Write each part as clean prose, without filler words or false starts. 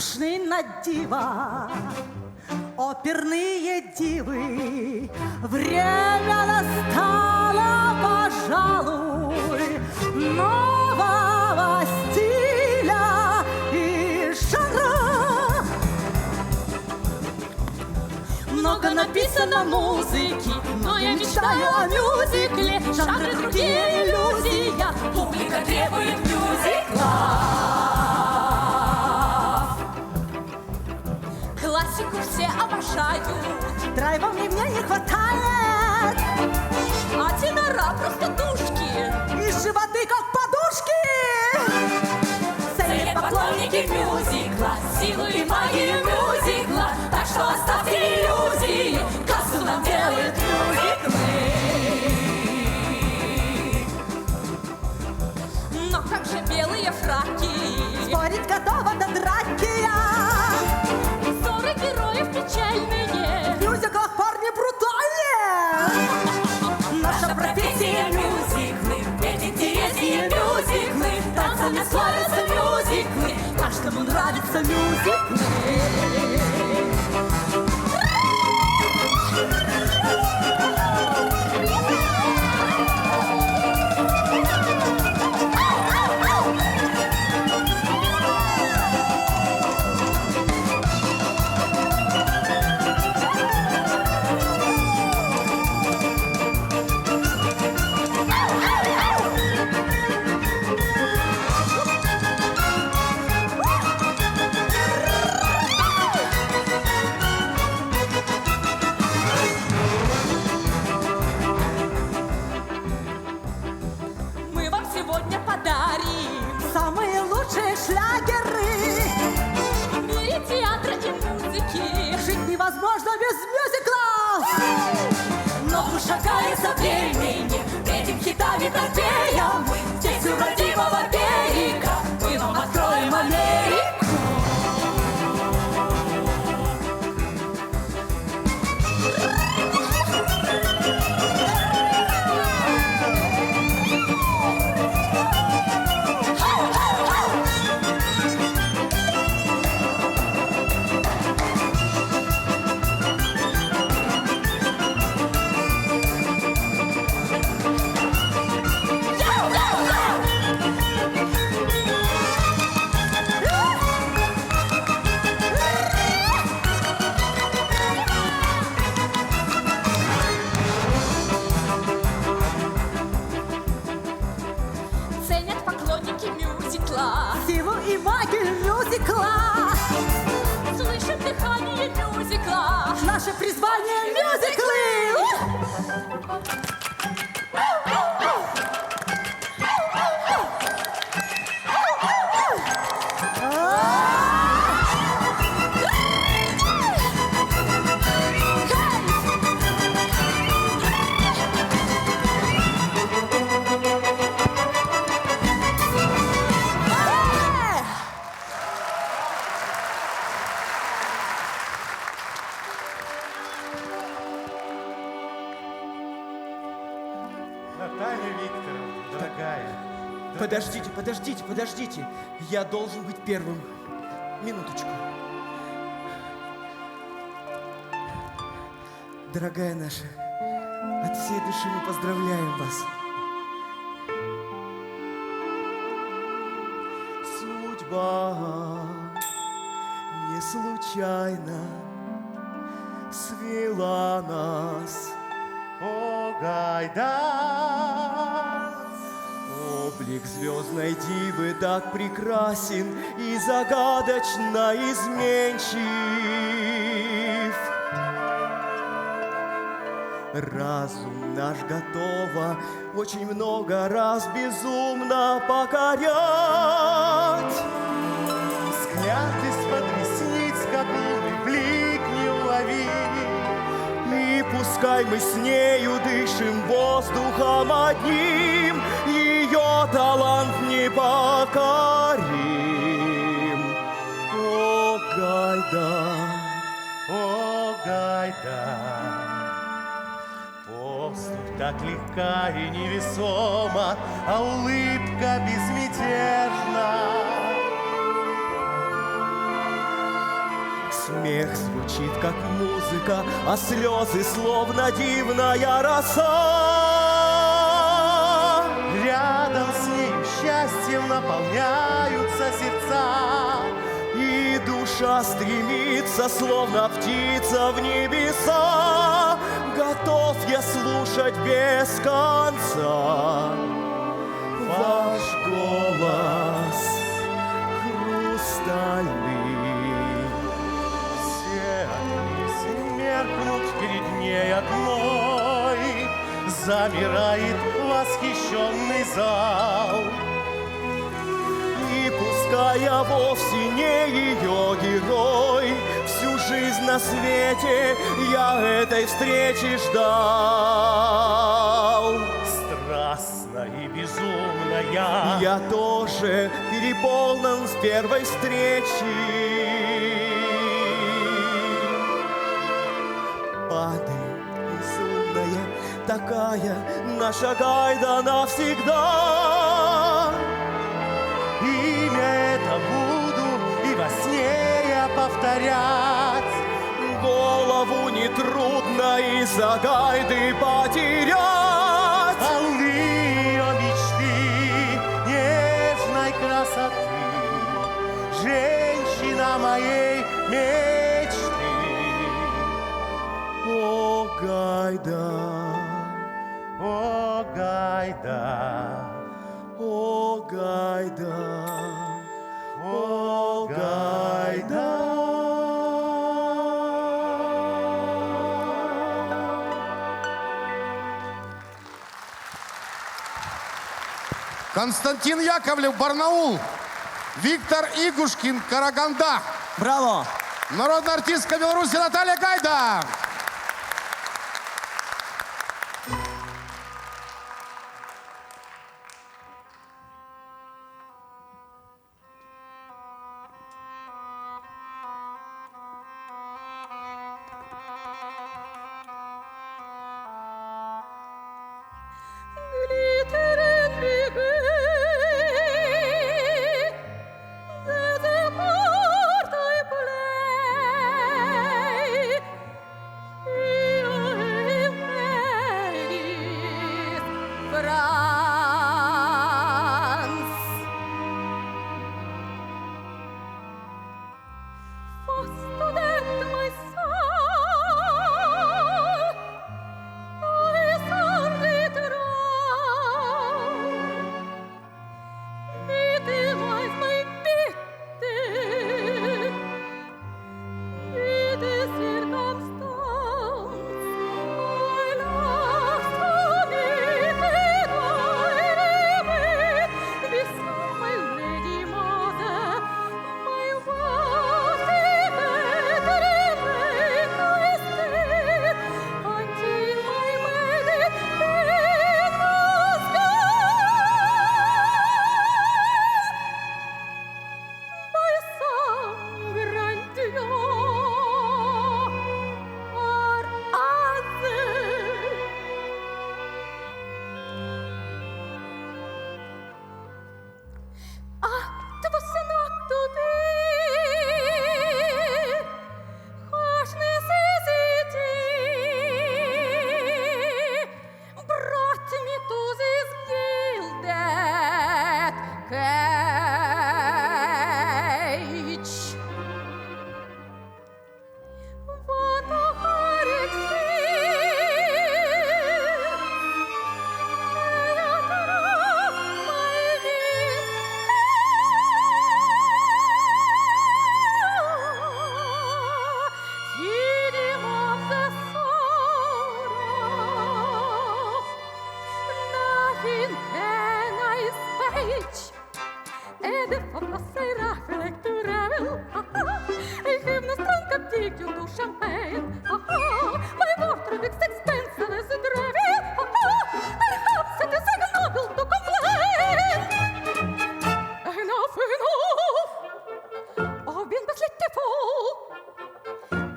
Скучный на диво, оперные дивы. Время настало, пожалуй, нового стиля и жанра. Много написано музыки, но я мечтаю о мюзикле. Жанры другие, иллюзия, публика требует мюзикла. Классику все обожают, Драйва мне не хватает, а тенора просто душки. и животы как подушки. Ценят поклонники мюзикла силу и магию мюзикла. Так что оставьте иллюзии, кассу нам делают мюзиклы. Но как же белые фраки? Спорить готова до драки я. Ссоры героев печальные. В мюзиклах парни брутальные. Наша профессия мюзиклы, ведь интереснее мюзиклы. Танцами славятся мюзиклы, каждому нравятся мюзиклы. Мы вам сегодня подарим Самые лучшие шлягеры. в мире театра и музыки. Жить невозможно без мюзиклов. Но душа кается времени, этим хитами торпеем мы. Здесь у родимого берега мы вам откроем Америку. Ценят поклонники мюзикла, Силу и магию мюзикла. слышат дыхание мюзикла. Наше призвание мюзиклы. Наталья Викторовна, дорогая. Подождите. Я должен быть первым. Минуточку. Дорогая наша, от всей души мы поздравляем вас. Судьба не случайно свела нас. О, гайда! Облик звездной дивы так прекрасен и загадочно изменчив. Разум наш готово очень много раз безумно покорять. Взгляд из-под ресниц, как лунный блик неуловим. И пускай мы с нею дышим воздухом одним, ее талант не покорим. О, гайда! О, гайда! Поступь так легка и невесома, а улыбка безмятежна. Смех звучит, как музыка, а слезы словно дивная роса. Рядом с ней счастьем наполняются сердца. И душа стремится, словно птица в небеса. Готов я слушать без конца ваш голос хрустальный. Все огни смеркнут перед ней одной. Замирает восхищенный зал. И пускай я вовсе не ее герой, всю жизнь на свете я этой встречи ждал. Страстно и безумно Я тоже переполнен с первой встречи. Падай, безумная такая, наша гайда навсегда. Имя это буду и во сне я повторять. Голову нетрудно из-за гайды потерять. Полны ее мечты, нежной красоты, женщина моей мечты. О, гайда, О, гайда, о, гайда, о, гайда. Константин Яковлев, Барнаул. Виктор Игушкин, Караганда. Браво! Народная артистка Беларуси Наталья Гайда. Glitteren Brigade, the part I play, France. Student my soul, I sang it wrong. It was my pity, it is circumstance. I lost to meet it, I remain beside my lady mother, my worthy remain I stay until my wedding day was gone. By some grandeur or other, it was not to be. Harsh necessity brought me to this gilded cage. What a horrid Feeding of the sorrow, nothing can I speech. Ed from the Sarah Lecturel, hymn strong captive to champagne. My wardrobe is expensive as a driving. Perhaps it is ignoble to complain. Enough, enough of being pitiful.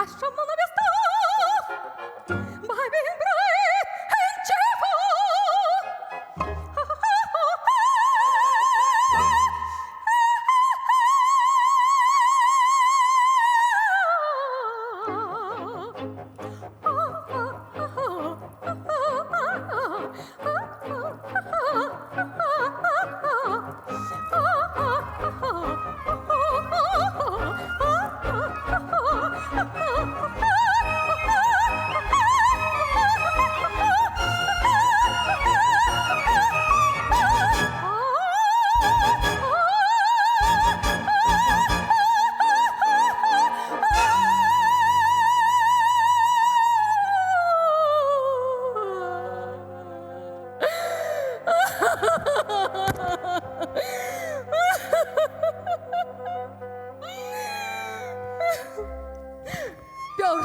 I shall not be stopped by being bright and cheerful.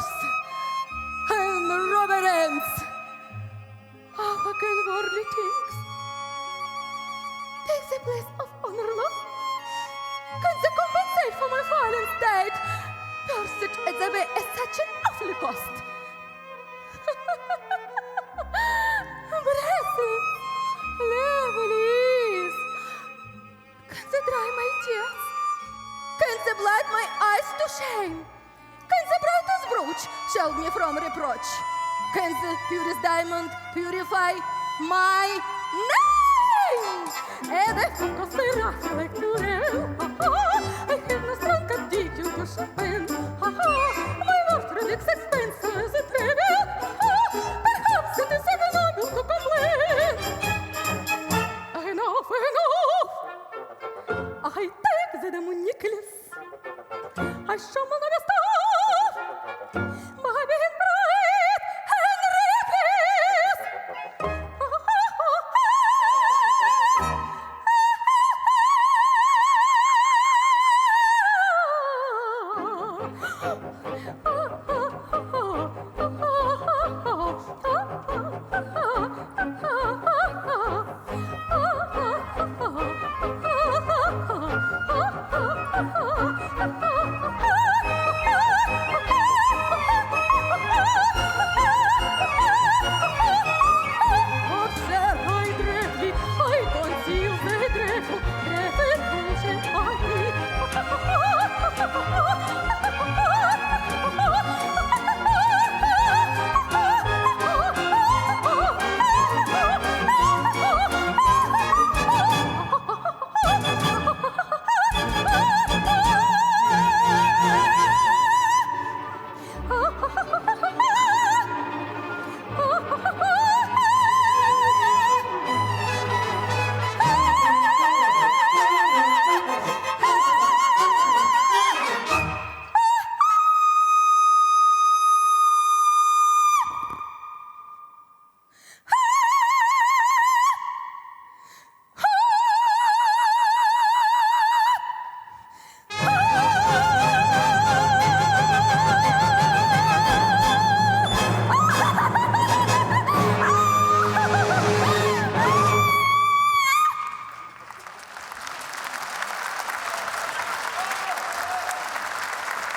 honors and reverence. How can worldly things take the place of honor, love? Can they compensate for my fallen state? Pursuit at the way is such an awful cost. Blessings, lovelies, can they dry my tears? Can they blind my eyes to shame? Can the brightest brooch shield me from reproach? Can the purest diamond purify my name? And I focus the rough like to I have no strong aptitude to Chopin. My worth relics expenses and trivial. Perhaps it is ignoble to complain. Enough, enough. I take the demon necklace. I show my love stuff. My being bright and reckless.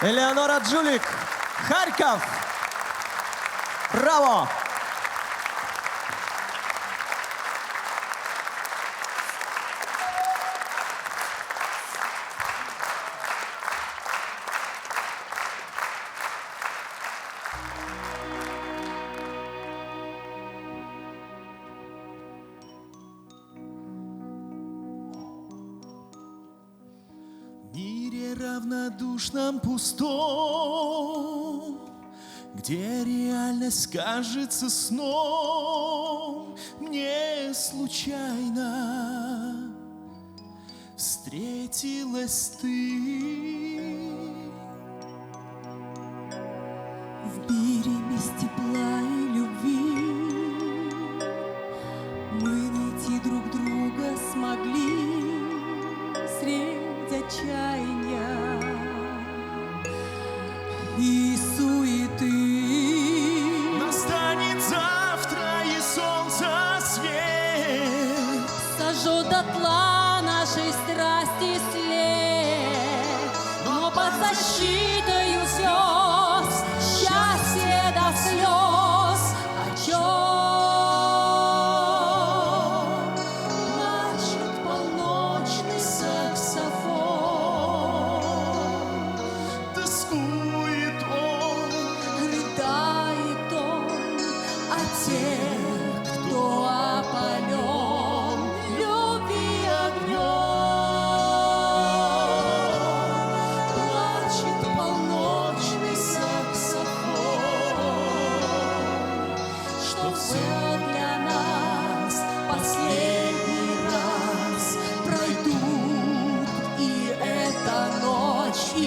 Элеонора Джулик, Харьков. Браво! В мире равнодушном, пустом, где реальность кажется сном, мне случайно встретилась ты. В мире без тепла и любви мы найти друг друга смогли средь отчаяния и суеты. Настанет завтра, и солнце свет Сожжет дотла нашей страсти след, но под защитою звезд счастье до слез. О чем плачет полночный саксофон? тоскует он, Рыдает он о тех, кто опален любви огнем. Плачет полночный саксофон, что все для нас последний раз пройдут, и эта ночь, и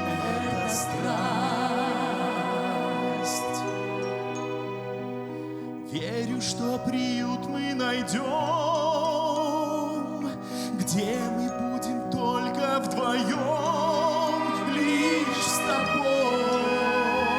эта страсть. верю, что приют мы найдем, где мы будем только вдвоем, лишь с тобой.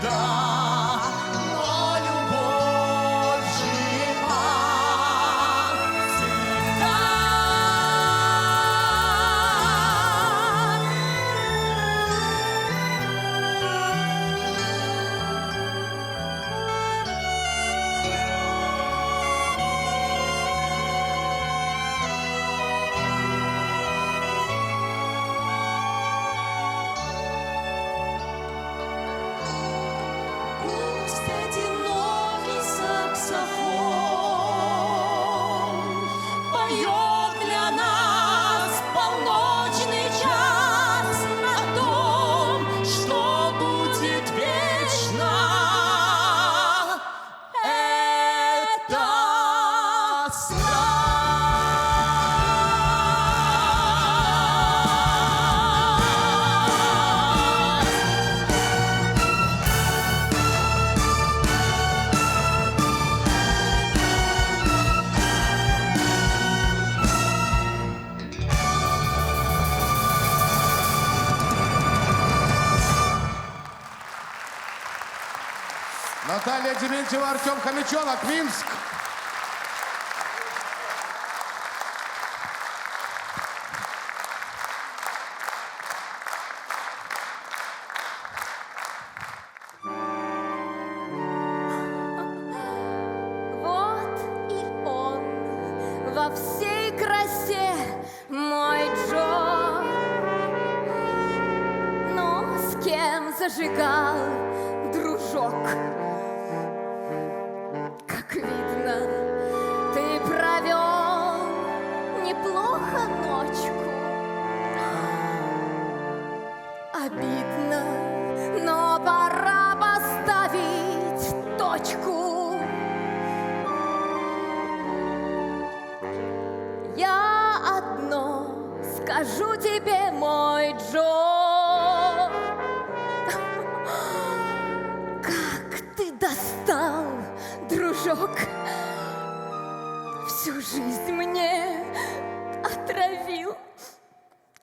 беда, но любовь жива всегда. Пусть одинокий саксофон поет для нас полночный час о том, что будет вечно. Это Наталья Дементьева, Артем Хомячонок, Минск. Вот и он во всей красе, мой Джо. Но с кем зажигал дружок? Как видно, ты провел неплохо ночку. Обидно, но пора поставить точку. Я одно скажу тебе, мой Джо. Как ты достал, дружок, всю жизнь мне отравил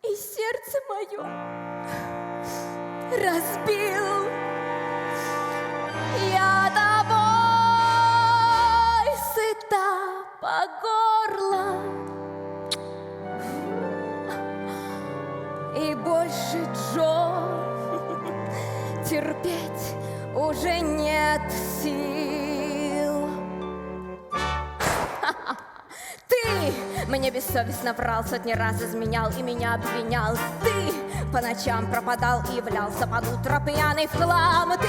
и сердце мое разбил. Я тобой сыта по горло, и больше, Джо, терпеть уже нет сил. Ты мне бессовестно врал, сотни раз изменял и меня обвинял. Ты по ночам пропадал и являлся под утро пьяный в хлам. Ты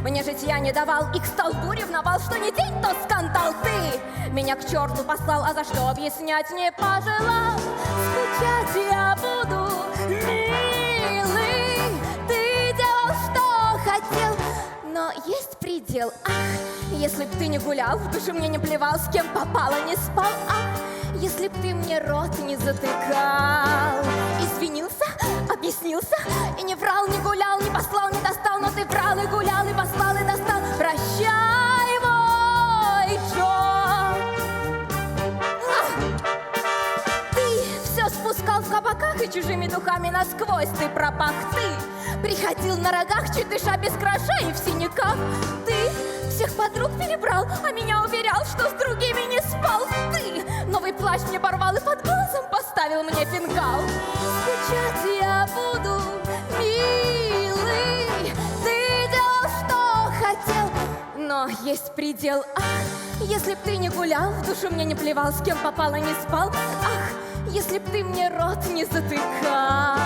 мне житья не давал и к столбу ревновал, что не день, то скандал. Ты меня к черту послал, а за что объяснять не пожелал. Скучать я буду, милый, ты делал, что хотел, но есть предел. Ах, если б ты не гулял, в душе мне не плевал, с кем попало, не спал. Ах, если б ты мне рот не затыкал. Извинился, объяснился, и не врал, не гулял, не послал, не достал, но ты врал и гулял, и послал, и достал. Прощай, мой Джо. Ты все спускал в кабаках, и чужими духами насквозь ты пропах. Ты приходил на рогах, чуть дыша без гроша и в синяках. Ты всех подруг перебрал, а меня уверял, что с другими не спал. Ты новый плащ мне порвал и под глазом поставил мне фингал. Скучать я буду, милый, ты делал, что хотел, но есть предел. Ах, если б ты не гулял, в душу мне не плевал, с кем попало, не спал. Ах, если б ты мне рот не затыкал.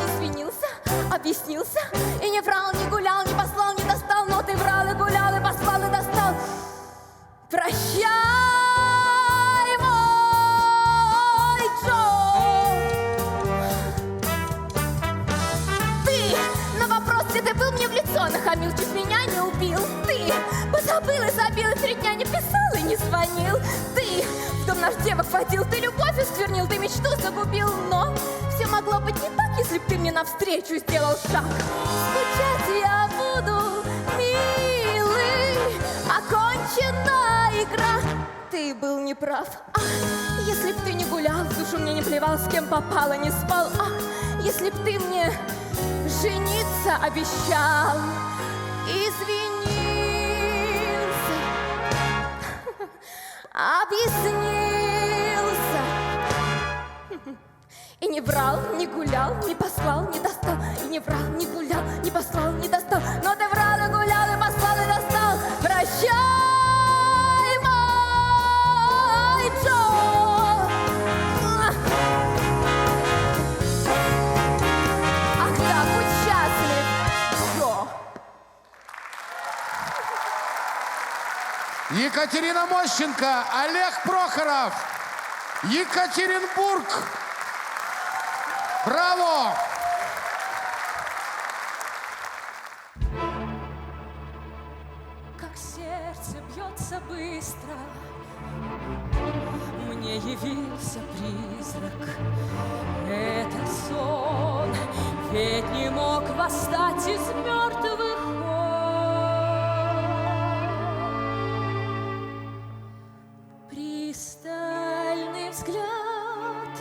Извинился, объяснился, и не врал, не гулял, не послал, не достал, но ты врал и гулял, и послал, и достал. Прощай, мой Джо. Ты на вопрос, где ты был, мне в лицо нахамил, чуть меня не убил. Ты позабыл и забил, и 3 дня не писал и не звонил. Ты в дом наш девок водил, ты любовь осквернил, ты мечту загубил. Но все могло быть не так, если б ты мне навстречу сделал шаг. Скучать я буду, милый, окончена игра. Ты был неправ. Ах, если б ты не гулял, в душу мне не плевал, с кем попало, не спал. Ах, если б ты мне жениться обещал. извинился, объяснился. И не врал, не гулял, не послал, не достал. И не врал, не гулял, не послал, не достал. Но ты врал и гулял, и послал, и достал. Прощай, мой Джо. Ах да, будь счастлив, Джо. Екатерина Мощенко, Олег Прохоров, Екатеринбург. Браво! Как сердце бьется быстро, мне явился призрак. Этот сон ведь не мог восстать из мертвых. Пристальный взгляд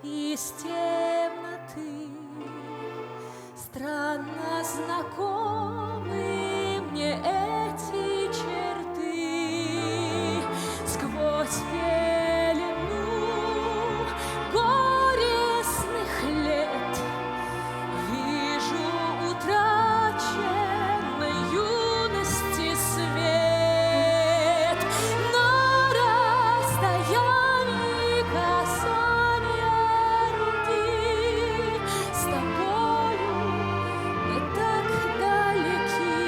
из темноты, странно знакомы мне эти черты. Сквозь пелену горестных лет вижу утраченной юности свет. На расстоянии касания руки с тобою мы так далеки.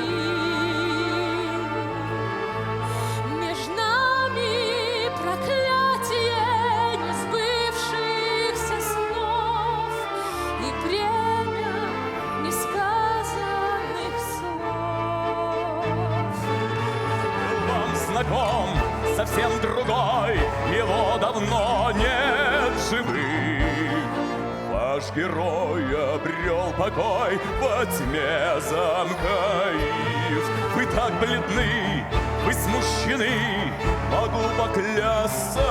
Меж нами проклятие несбывшихся снов и бремя несказанных слов. Вам знаком совсем другой, его давно нет живых. Ваш герой обрел покой во тьме замка Ив. Вы так бледны, вы смущены, могу поклясться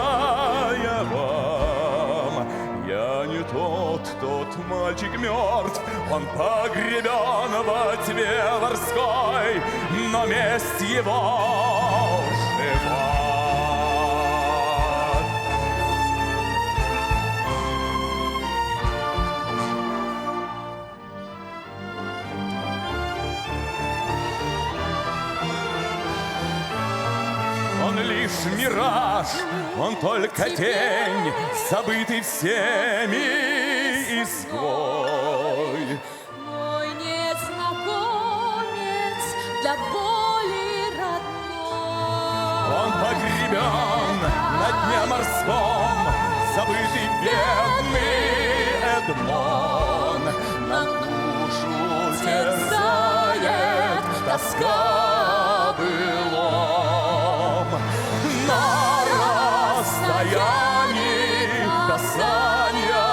я вам. Я не тот мальчик мертв, он погребен во тьме морской, но месть его жива. Он лишь мираж, он только тень, забытый всеми изгой. Мой незнакомец для боли родной. Он погребен на дне морском, забытый бедный Эдмон. На душу терзает тоска былом. На расстоянии касания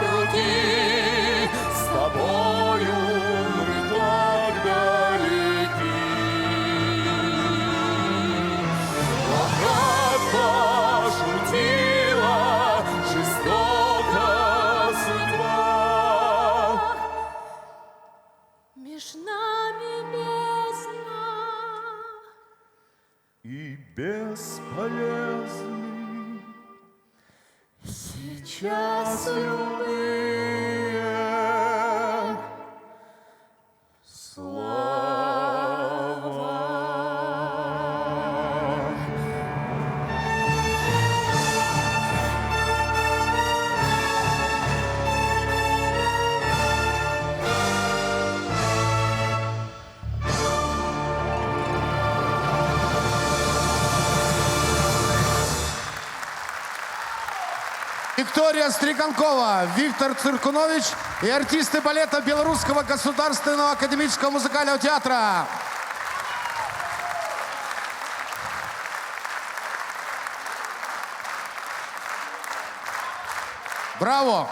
руки с тобою мы так далеки. Как пошутила жестоко судьба. Меж нами бездна. И бесполезны сейчас любые слова. Виктория Стреканкова, Виктор Циркунович и артисты балета Белорусского государственного академического музыкального театра. Браво!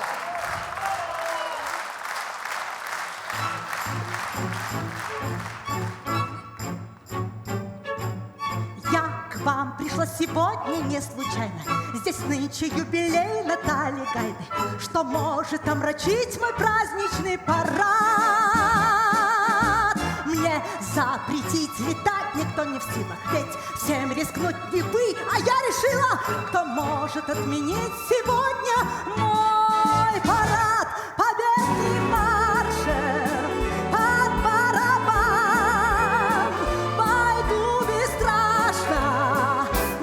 Я к вам пришла сегодня не случайно. Здесь нынче юбилей Натальи Гайды, что может омрачить мой праздничный парад. Мне мне запретить летать никто не в силах. Ведь всем рискнуть не вы, а я решила, кто может отменить сегодня мой парад победным маршем под барабан. Пойду бесстрашно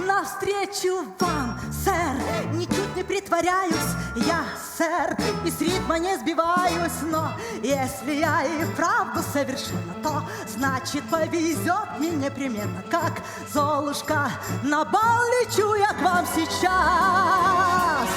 навстречу вам, сэр. Ничуть не притворяюсь, я, сэр, и с ритма не сбиваюсь. Но если я и вправду совершенно, то значит повезет мне непременно. Как Золушка на бал лечу я к вам сейчас.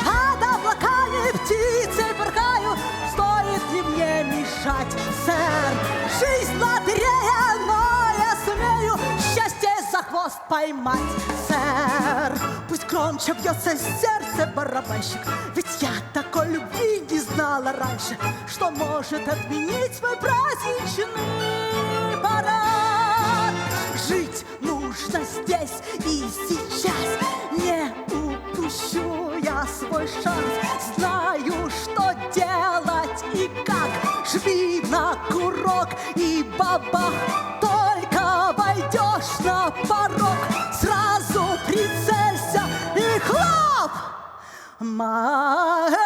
Под облаками птицей порхаю, стоит ли мне мешать, сэр? Жизнь лотерея, но я сумею счастье за хвост поймать, сэр. Пусть громче бьется сердце барабанщик, ведь я такой любви не знала раньше, что может отменить свой праздничный парад. Жить нужно здесь и сейчас, не упущу я свой шанс. Знаю, что делать и как. Жми на курок и бабах. Только войдешь на порог, сразу прицелься и хлоп! Маэстро,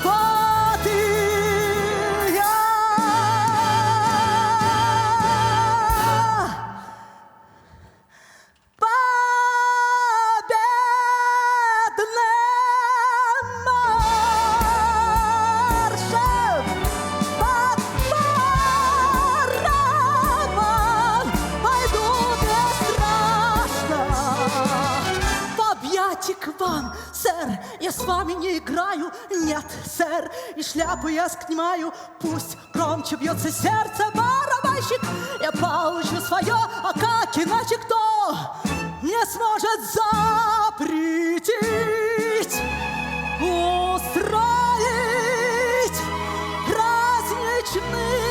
вот и я. Победным маршем под барабан пойду бесстрашно в объятия к вам, сэр. Я с вами не играю, нет, сэр, и шляпу я снимаю. Пусть громче бьется сердце барабанщик, я получу свое, а как иначе кто не сможет запретить устроить праздничный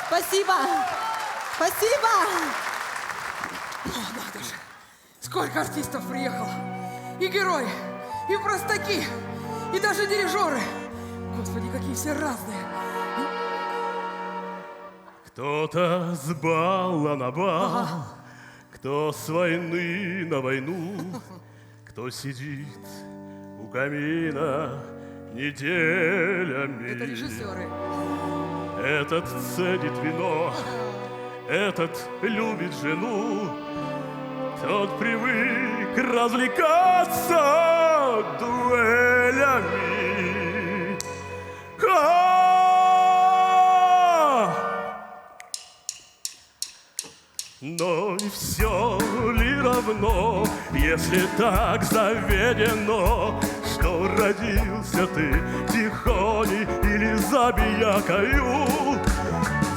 Спасибо! Спасибо! Надо же, сколько артистов приехало. И герои, и простаки, и даже дирижеры. Господи, какие все разные. Кто-то с бала на бал, кто с войны на войну, кто сидит у камина неделями. Это режиссеры. Этот цедит вино, этот любит жену, тот привык развлекаться дуэлями. Но не все ли равно, если так заведено, что родился ты тихоней или забиякою?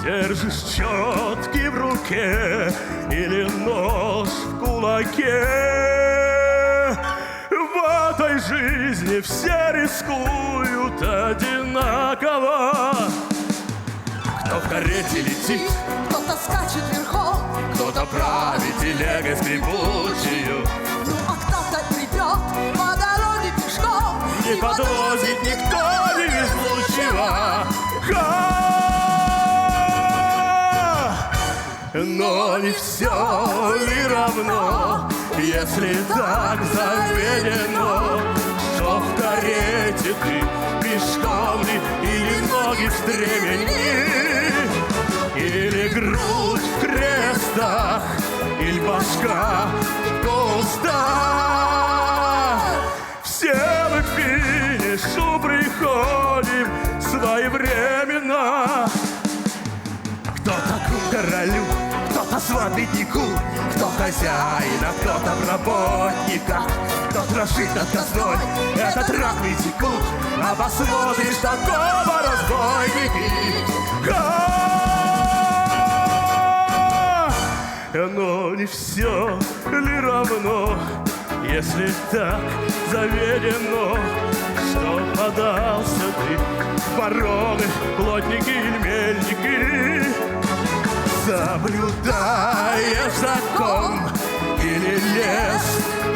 Держишь четки в руке или нож в кулаке? В этой жизни все рискуют одинаково. Кто в карете летит, Кто-то скачет верхом, кто-то правит телегой скрипучую. ну а кто-то придет по дороге пешком. Не подвозит никто невезучего. Но не все ли равно, если так заведено, что в карете ты пешком ли, или ноги в стремени, или грудь в крестах, или башка в кустах. Все мы к финишу приходим своевременно. Кто-то к королю, кто-то сватытнику, кто хозяин, а кто-то в работниках. Кто трошит над казной, этот рак витеку, а посмотришь такого разбойники. все ли равно, если так заведено, что подался ты в бароны, плотники или мельники, соблюдая закон или лес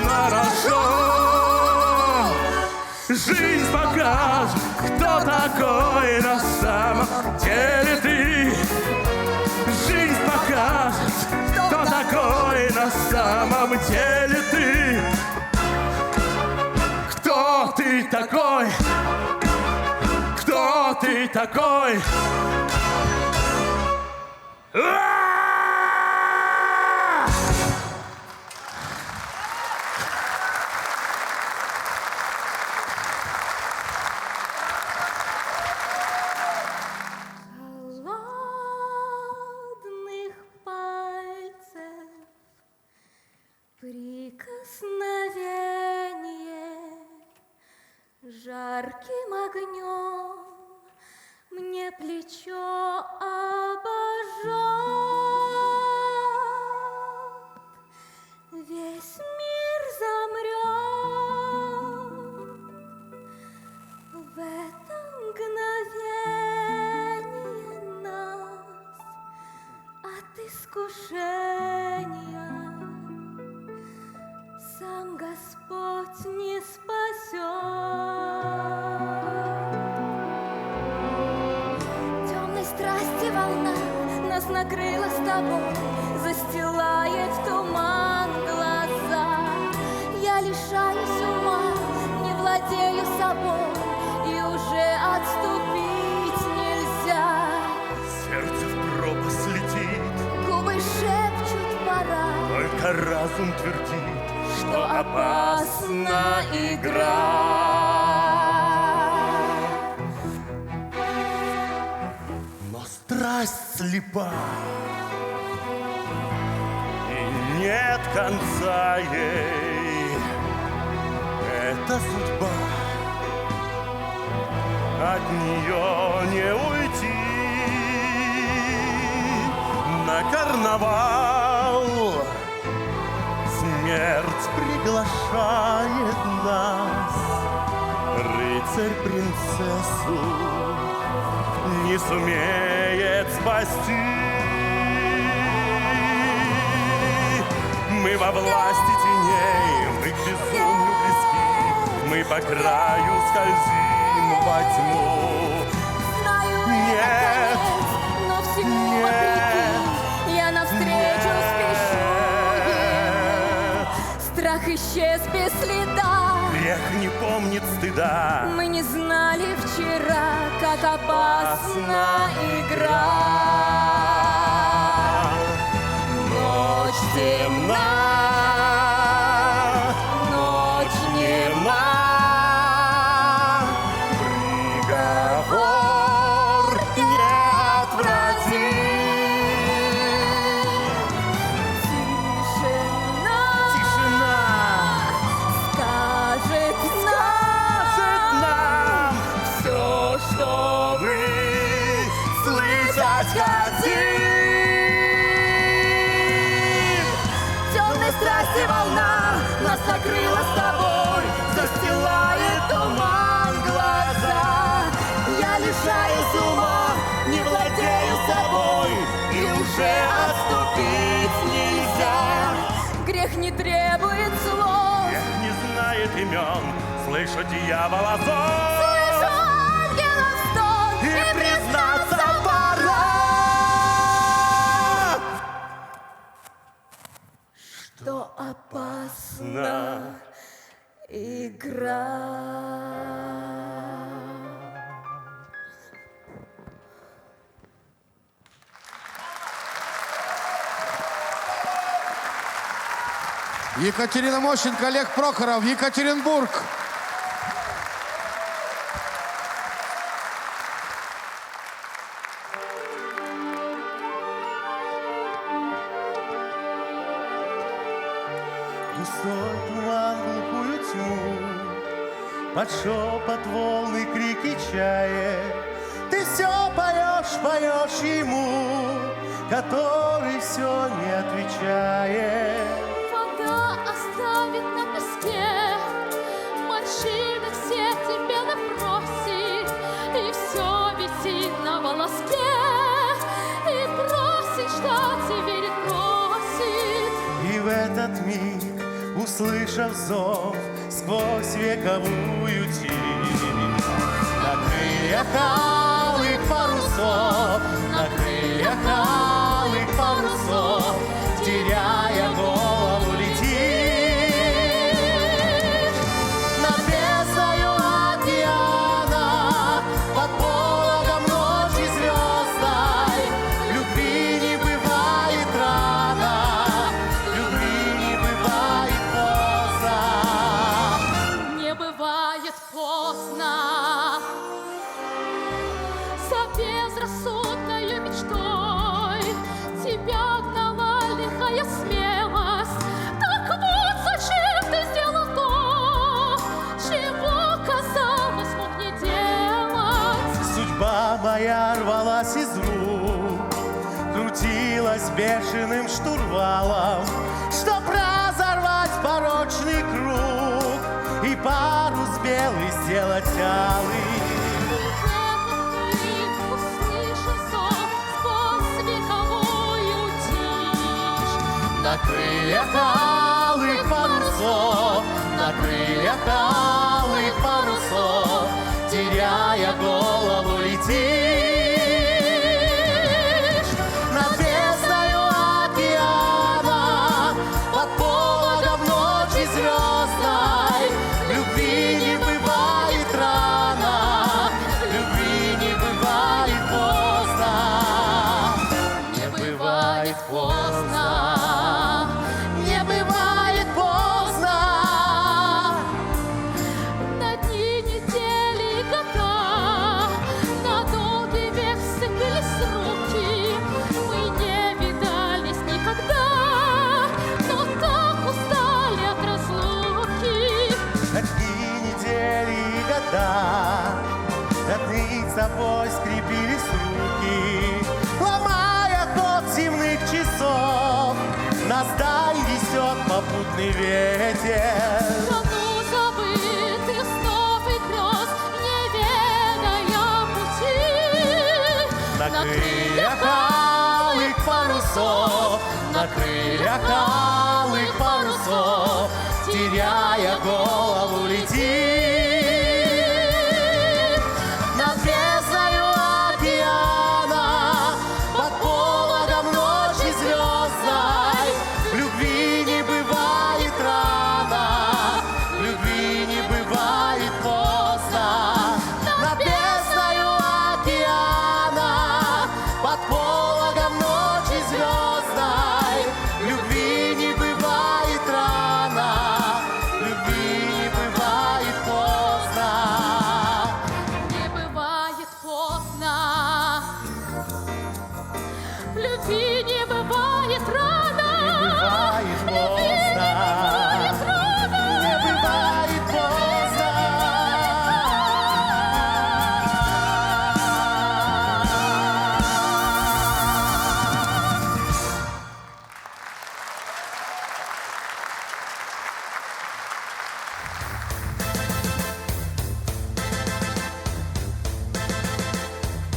на рожон. Жизнь покажет, кто такой на самом деле ты. Жизнь покажет, кто такой на самом деле ты. Кто ты такой? Кто ты такой? Холодных пальцев прикосновение жарким огнем мне плечо обожжет. Весь мир замрет в это мгновение нас от искушения. Сам Господь не спасет. Темной страсти волна нас накрыла с тобой, застилает туман глаза. Я лишаюсь ума, не владею собой, и уже отступить нельзя. Сердце в пропасть летит, Губы шепчут пора, только разум твердит, что опасна игра. но страсть слепа, и нет конца ей. Это судьба, от нее не уйти. На карнавал смерть приглашает нас. Рыцарь принцессу не сумеет спасти. Мы во власти теней, мы к безумию близки, мы по краю скользим во тьму. Знаю, это Нет, конец, но всему нет, вопреки я навстречу спешу ему. Страх исчез без следа. Грех не помнит стыда. Мы не знали вчера, как опасна игра. Ночь темна, ночь нема. Приговор неотвратим. Тишина Тишина скажет нам все, что мы слышать хотим. темной страсти волна нас накрыла с тобой, застилает туман глаза. Я лишаюсь ума, не владею собой, И уже отступить нельзя. Грех не требует слов, Грех не знает имен, слышу дьявола зов. слышу ангелов стон, И признаться пора, что опасна игра. Екатерина Мощенко, Олег Прохоров, Екатеринбург. густой туман, глухую тьму, под шепот волны, крики чаек. Ты все поешь, поешь ему, который все не отвечает. Вода оставит на песке морщинок все тебе напросит, и все висит на волоске, и просит, ждать и верит, просит. И в этот миг, услышав зов сквозь вековую тень, на крыльях алых парусов, на крыльях алых парусов, теряя голову, летишь над бездною океана, под пологом ночи звездной. Любви не бывает рано, любви не бывает поздно. Не бывает поздно. За безрассудною мечтой тебя гнала лихая смелость. Так вот зачем ты сделал то, чего, казалось, мог не делать? Судьба моя рвалась из рук, крутилась бешеным штурвалом, чтоб разорвать порочный круг и парус белый сделать алый. На крыльях алых парусов, на крыльях алых парусов, теряя голову, летишь над бездною океана, под пологом ночи звездной. Любви не бывает рано, любви не бывает поздно, не бывает поздно. От с тобой скрепились руки, ломая ход земных часов, нас даль несет попутный ветер. Страну забытых снов и грез, не ведая пути. На крыльях алых парусов, на крыльях алых парусов, теряя голову, летишь над бездною океана, под пологом ночи звездной. Любви не бывает рано, любви не бывает поздно. Над бездною океана, под пологом ночи звездной. Любви не бывает рано, любви не бывает поздно. Не бывает поздно. Любви не бывает рано. Не бывает поздно, не бывает поздно.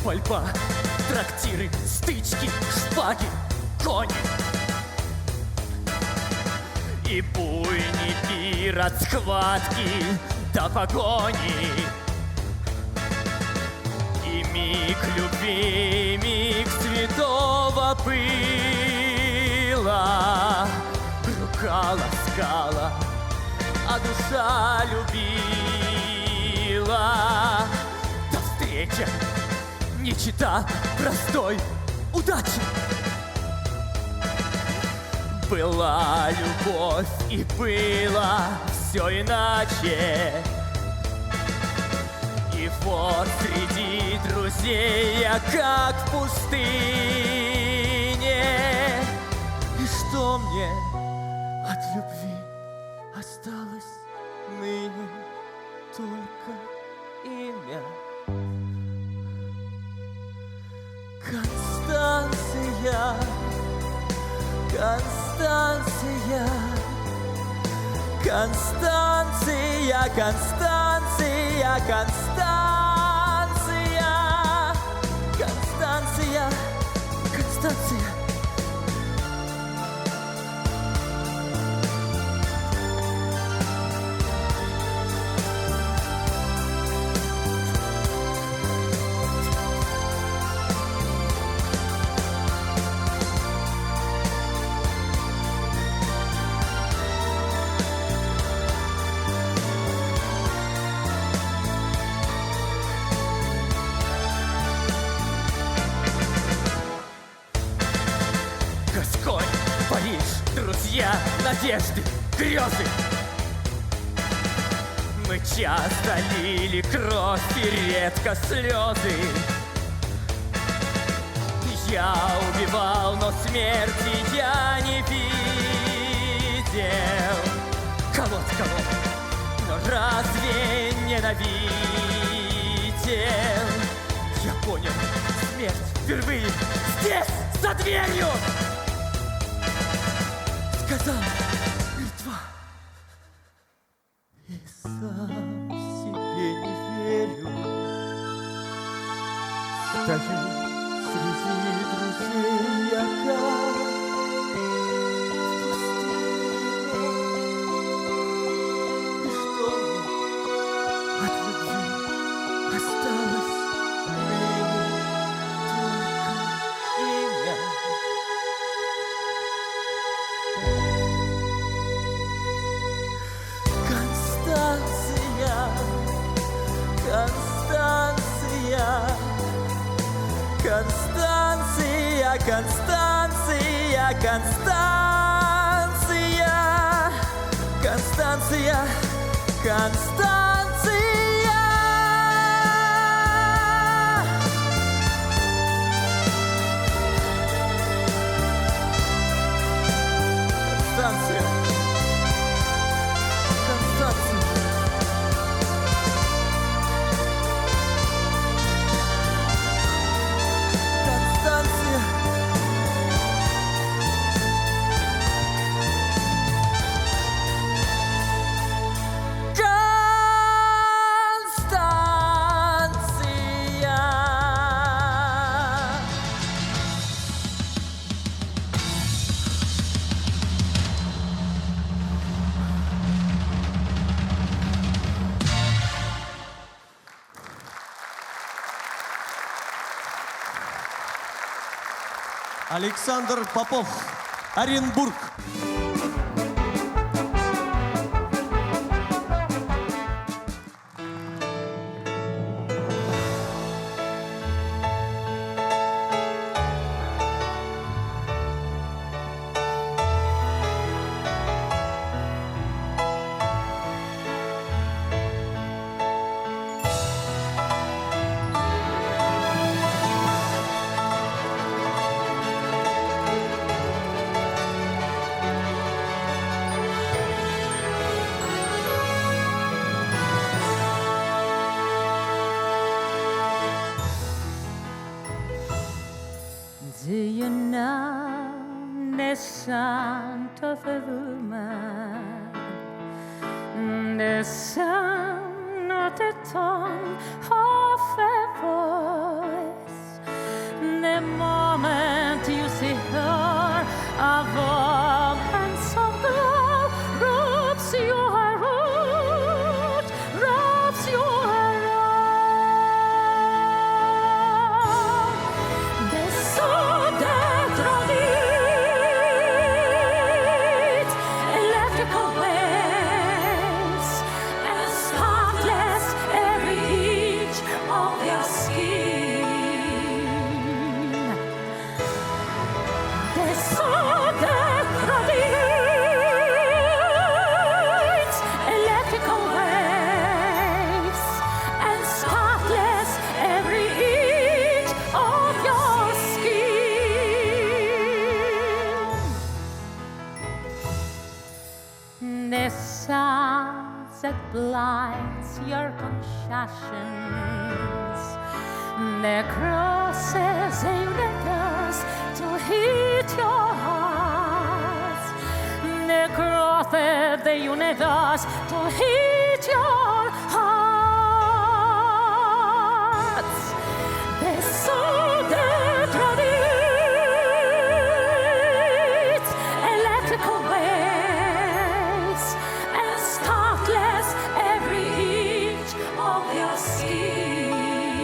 Пальба, трактиры, стычки, шпаги, кони. И буйный пир от схватки до погони. И миг любви, миг святого пыла. Рука ласкала, а душа любила. До встречи не чета простой удачи. Была любовь и было все иначе. И вот среди друзей я как в пустыне. И что мне от любви осталось ныне? Только имя Констанция. Констанция, Констанция, Констанция, Констанция, Констанция, Констанция. Гасконь, Париж, друзья, надежды, грезы. Мы часто лили кровь и редко слезы. Я убивал, но смерти я не видел. Колоть, но разве ненавидел? Я понял, смерть впервые здесь, за дверью. Сказал, мертва. И сам себе не верю. Стою среди друзей, я как в пустыне. И что мне от любви осталось? Мне только имя. Констанция, Констанция, Констанция, Констанция, Констанция, Констанция, Констанция. Констанция. Констанция. Констанция. Констанция. Александр Попов, Оренбург. Do you know the sound of a woman? The sound of the tongue of a voice. The moment you see her, a woman's of glow robs your root, robs your electrical waves and spotless every inch of your skin. The sun that radiates electrical waves and spotless every inch of your skin. The sound that blinds your conscience, the crosses aim to hit your heart. with us to heat your hearts. They sold their credits, electrical waves, and startless every inch of your skin.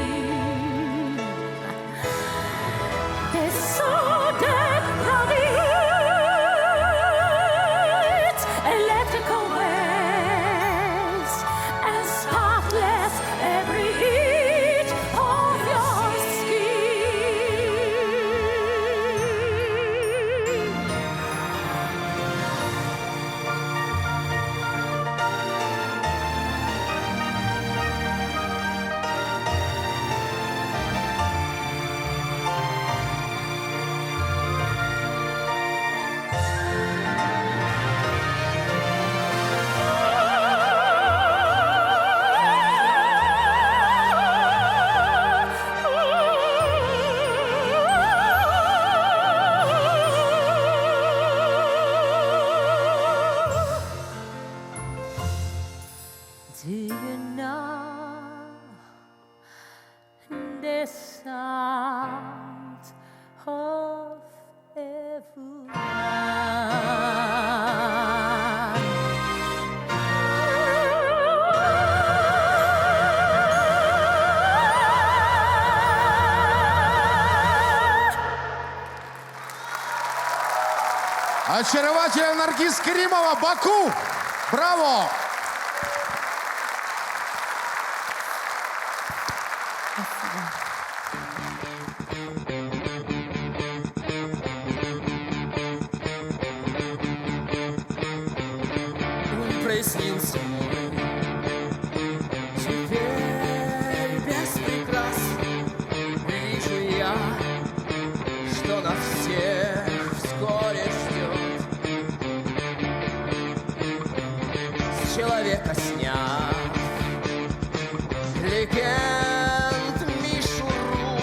They sold their credits, electrical waves, and spotless every inch of your skin. Do you know the sound of everyone? Очаровательная Наргиз Каримова, Баку! Браво! Прояснился мой теперь без прикрас. Вижу я, что нас всех вскоре ждет. С человека сняв легенд мишуру,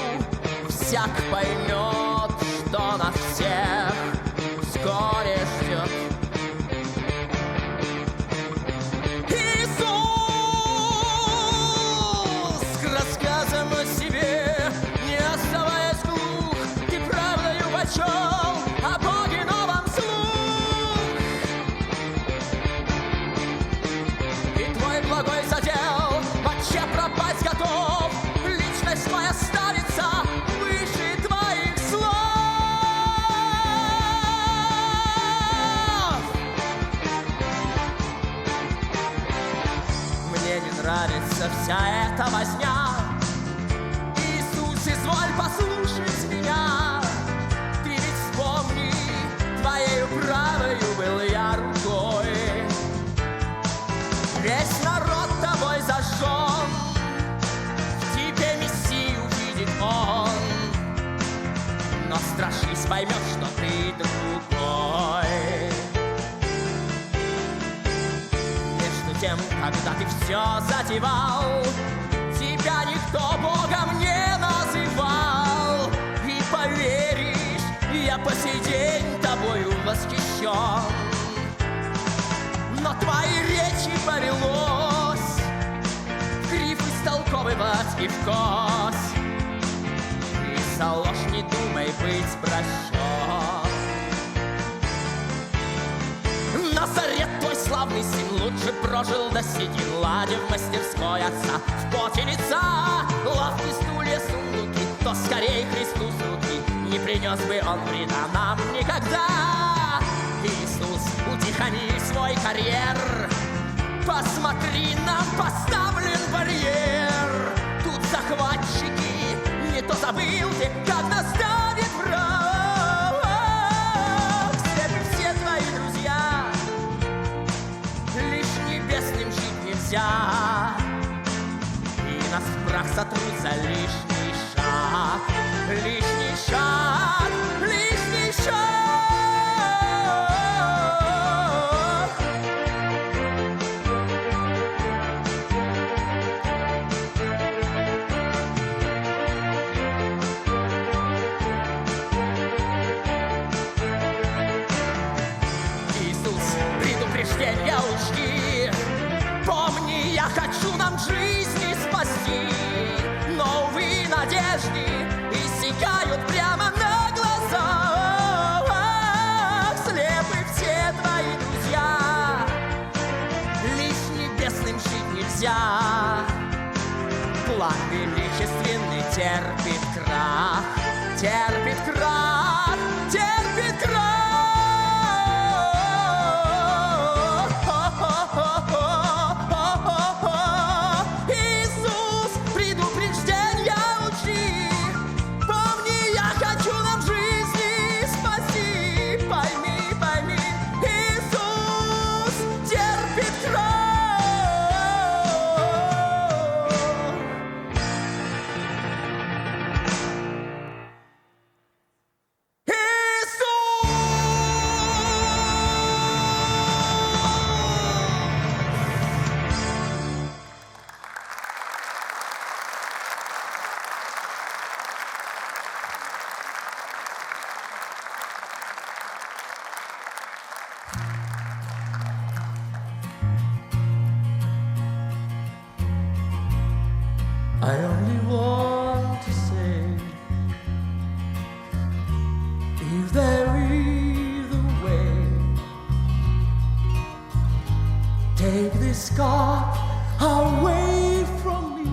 всяк поймет, что нас всех вскоре ждет. Иисус, к рассказам о себе, не оставаясь глух, ты правдою почел о Боге новом слух. И твой благой задел вообще пропасть готов, личность твоя ставится выше твоих слов. Мне не нравится вся эта возня. Иисус, изволь послушать меня. Ты ведь вспомни, твоею правою был я рукой. Весь народ тобой зажжен, в тебе Мессию видит он. Но страшись, поймешь, что ты другой. Между тем, когда ты все затевал, тебя никто Богом не называл. И поверишь, я по сей день тобою восхищен. Но твои речи повелось криво истолковывать и вкось. И за ложь не думай быть прощен. Назарет, твой славный сын, лучше прожил до седла, где в мастерской отца, в поте лица. Лавки, стулья, сундуки, то скорей Христу с руки не принес бы он вреда нам никогда. Иисус, утихони свой карьер, посмотри, нам поставлен барьер. Тут захватчики, не то забыл ты, как настанет враг. Все твои друзья, лишь небесным жить нельзя. И нас в прах сотрут за лишний шаг. Лишний шаг, лишний шаг. Иисус, предупреждения учти, хочу нам жизни спасти. Новые надежды иссякают прямо на глазах. Слепы все твои друзья, лишь небесным жить нельзя. План величественный терпит крах, терпит крах, терпит крах. Иисус, предупреждения учи. Помни, я хочу нам жизни спаси. Пойми, пойми, Иисус терпит крах. I only want to say, if there is a way, take this cup away from me,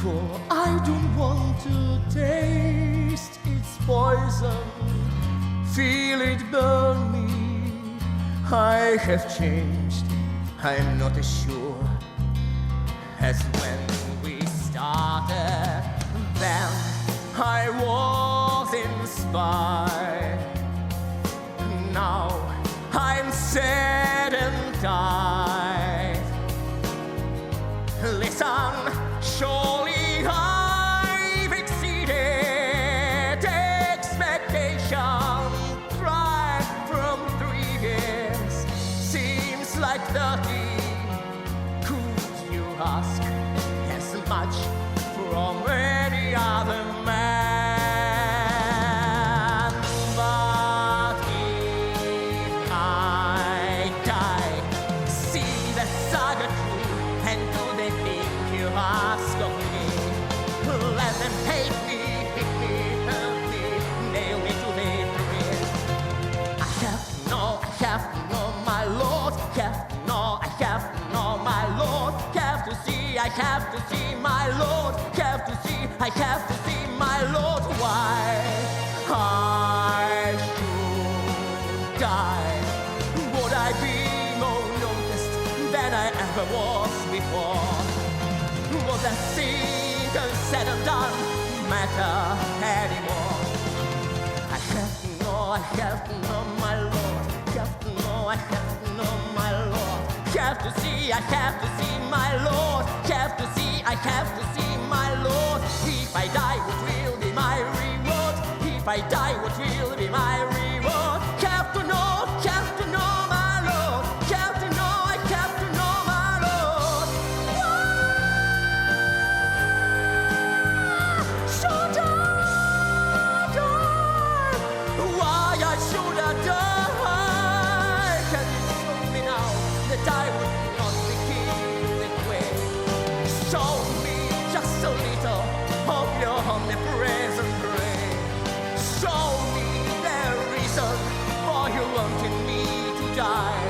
for I don't want to taste its poison, feel it burn me. I have changed, I'm not as sure as when we started. Then I was inspired. Now I'm sad and tired. Listen, surely I've exceeded expectation. Try from 3 years, seems like 30. Ask as much from any other man. But if I die, see the saga through, and do they think you ask of me? Let them hate me, hit me, hurt me, nail me to the tree. I have to know, my Lord, I have to know, my Lord, I have to see my Lord, have to see, I have to see my Lord. Why I should die? Would I be more noticed than I ever was before? Was that thing said and done matter anymore? I have to know, my Lord, have to know, I have to know, my Lord. Have to see, I have to see my Lord. Have to see, I have to see my Lord. If I die, what will be my reward? If I die, what will be my reward? Have to know, my Lord. Have to know, I have to know, my Lord. Should I die? Why I should I die? Can you show me now that I would not be killed that way? Show me just a little of your omnipresent grace. Show me the reason for you wanting me to die.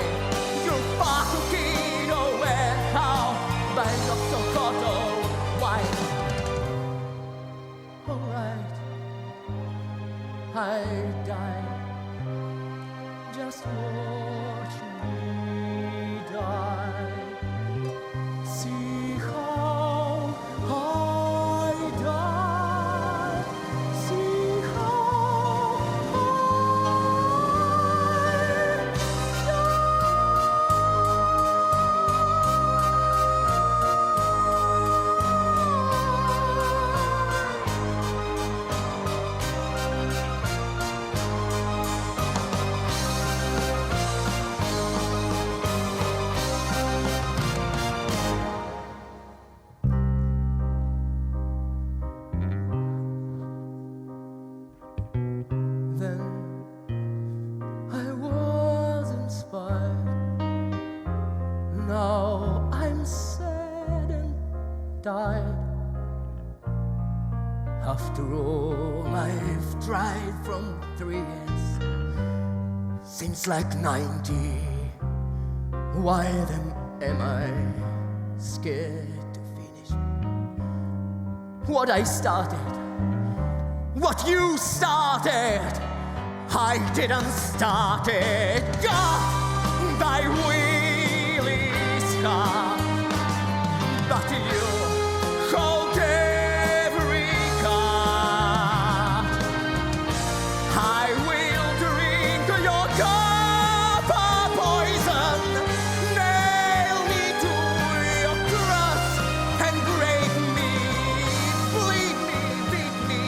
You're far too keen away how, but not so caught all white. Alright, I die. Just watch me die. See how I die. See how I After all I've tried from 3 years, seems like 90. Why then am I scared to finish what I started? What you started, I didn't start it. God, thy will is hard, but you hold every card. I will drink your cup of poison, nail me to your cross and break me, bleed me, beat me,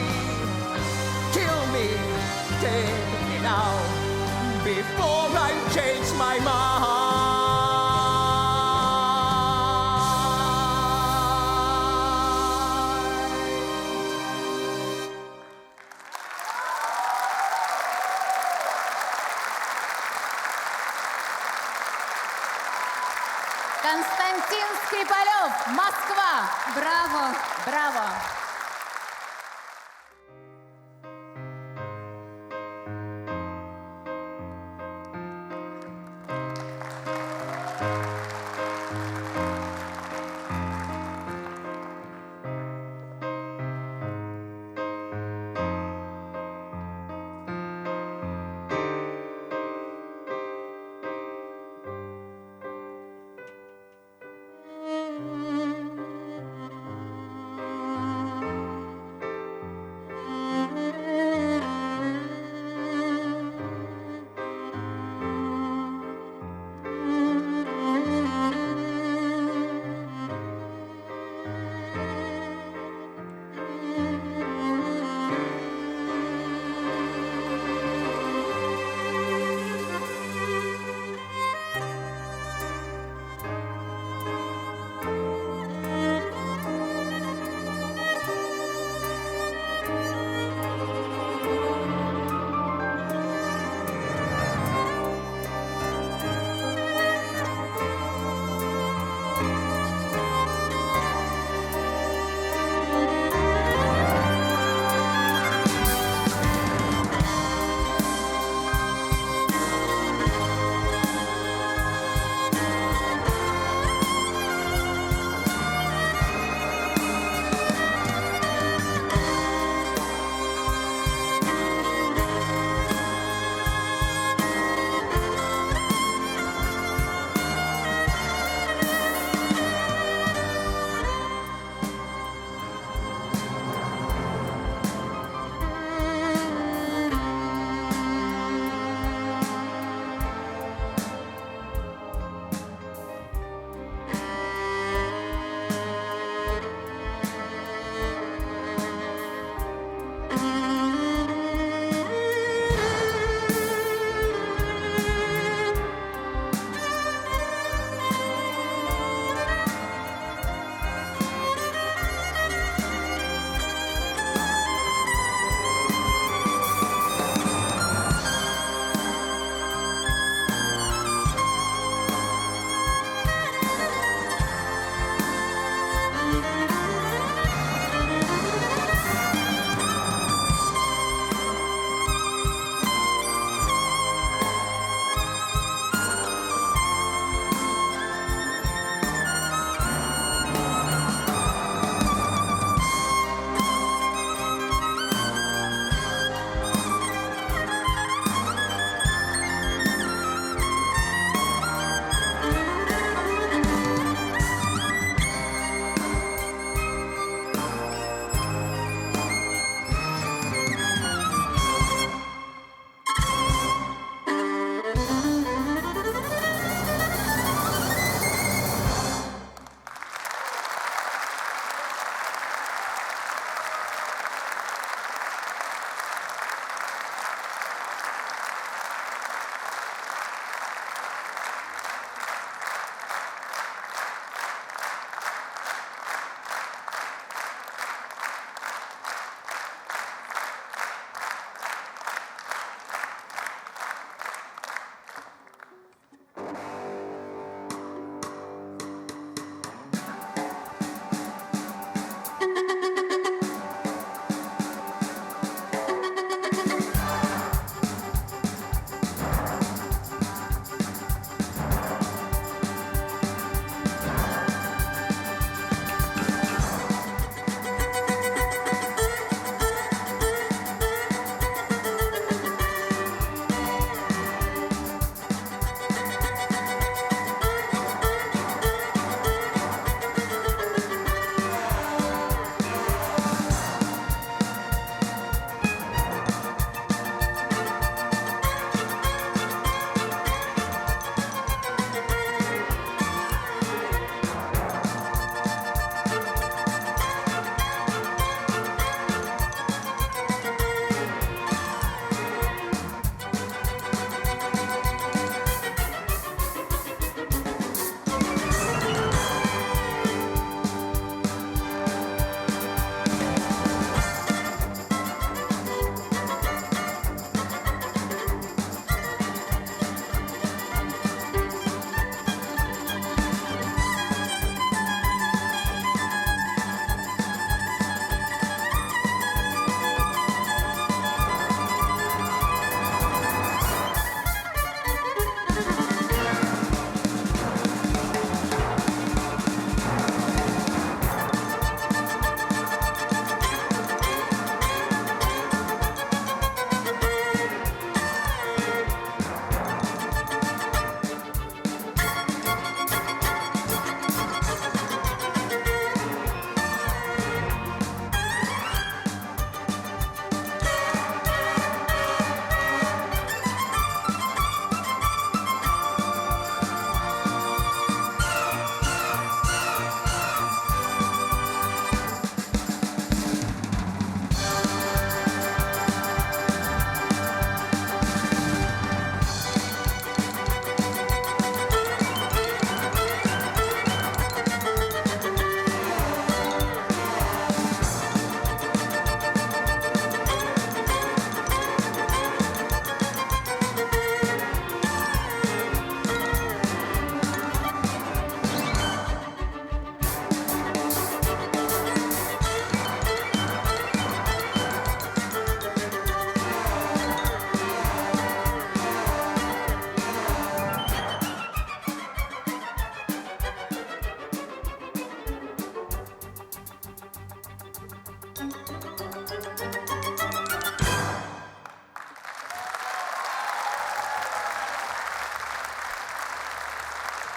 kill me, take me now, before I change my mind. Константин Скрипалев, Москва. Браво, браво.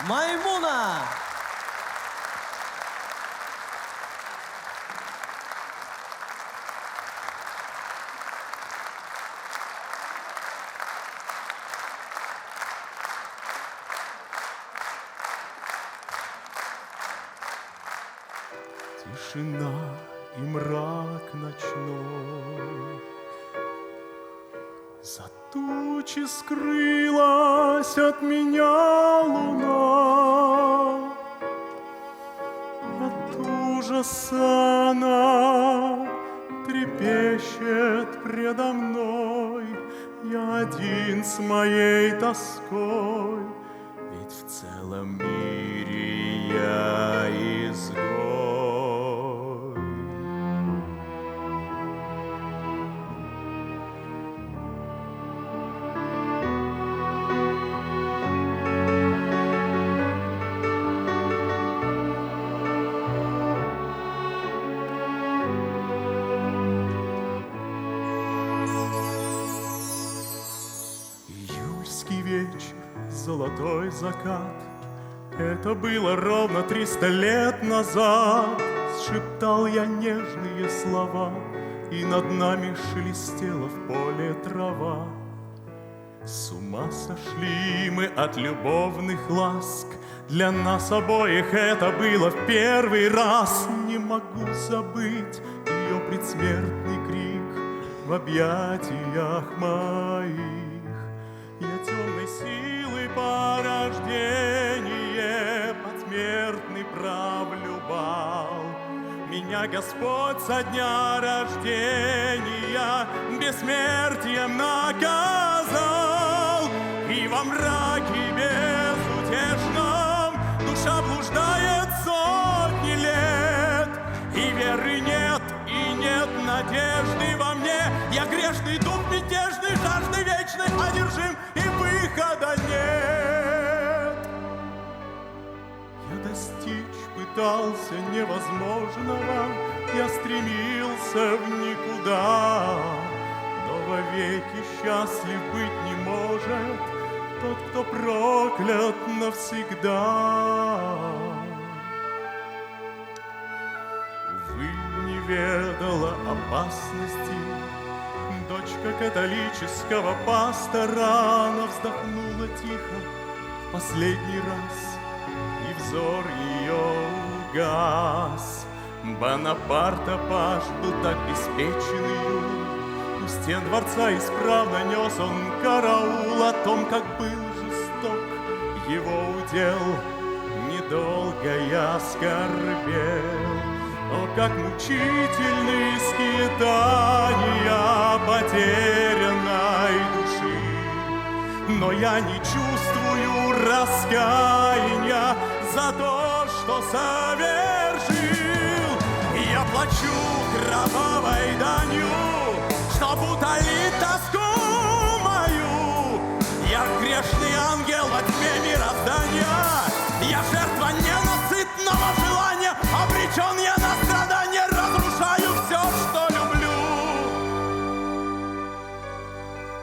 Маймуна! Тишина и мрак ночной. За тучи скрылась от меня луна. От ужаса она трепещет предо мной. Я один с моей тоской, ведь в целом мире я изгой. Июльский вечер, золотой закат. Это было ровно 300 лет назад. Сшептал я нежные слова, и над нами шелестела в поле трава. С ума сошли мы от любовных ласк. Для нас обоих это было в первый раз. Не могу забыть ее предсмертный крик в объятиях моих. Я темной силой порождение посмертный правлюбал. Меня Господь со дня рождения бессмертием наказал. И во мраке безутешном душа блуждает сотни лет. И веры нет, и нет надежды во мне. Я грешный дух мятежный, жаждой вечной одержим, и выхода нет. Я достичь пытался невозможного, я стремился в никуда. Но вовеки счастлив быть не может тот, кто проклят навсегда. Увы, не ведала опасности дочка католического пастора. Она вздохнула тихо в последний раз, и взор ее угас. Бонапарта паж был так беспечен и юн. У стен дворца исправно нес он караул. О том, как был жесток его удел, недолго я скорбел. О, как мучительны скитания потерянной души. Но я не чувствую раскаяния за то, что совершил. Я плачу кровавой данью, чтоб утолить тоску мою. Я грешный ангел во тьме мироздания. Я жертва ненасытного желания. Обречен я на страдания, разрушаю все, что люблю.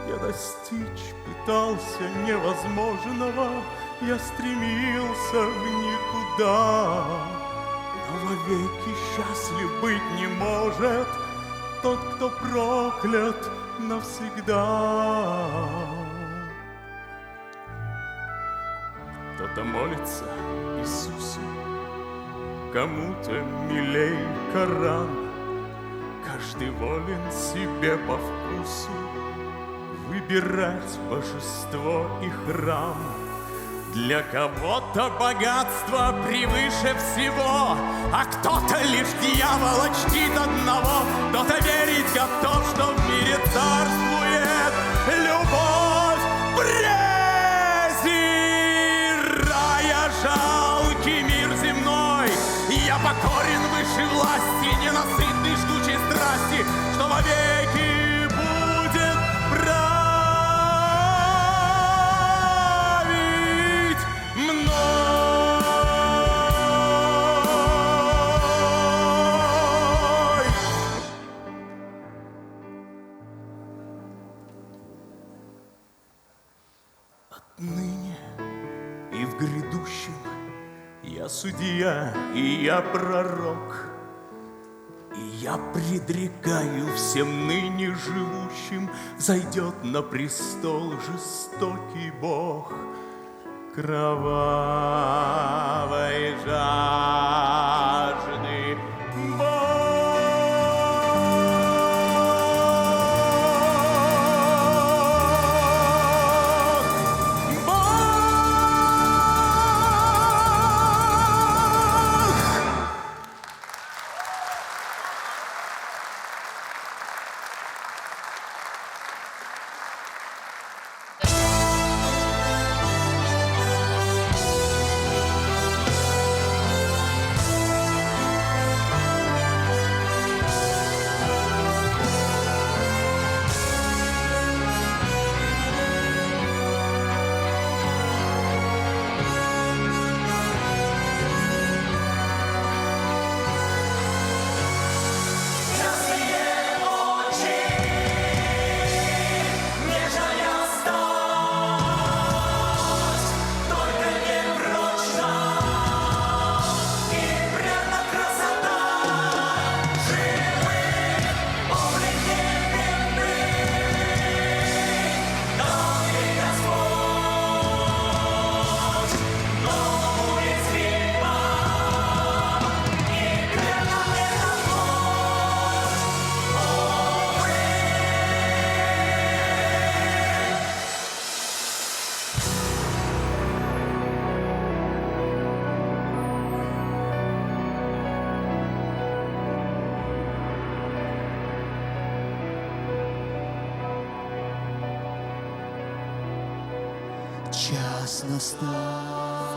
Я достичь пытался невозможного, я стремился в никуда. Но вовеки счастлив быть не может тот, кто проклят навсегда. Кто-то молится Иисусу, кому-то милей Коран. Каждый волен себе по вкусу выбирать божество и храм. Для кого-то богатство превыше всего, а кто-то лишь дьявола чтит одного. Кто-то верить готов, что в мире царствует любовь, презирая жалкий мир земной. Я покорен выше власти, ненасытной жгучей страсти, что вовеки будет править мной. Отныне И в грядущем я судья, и я пророк, и я предрекаю всем ныне живущим, зайдет на престол жестокий Бог, кровавой жажды Бог. Час настал.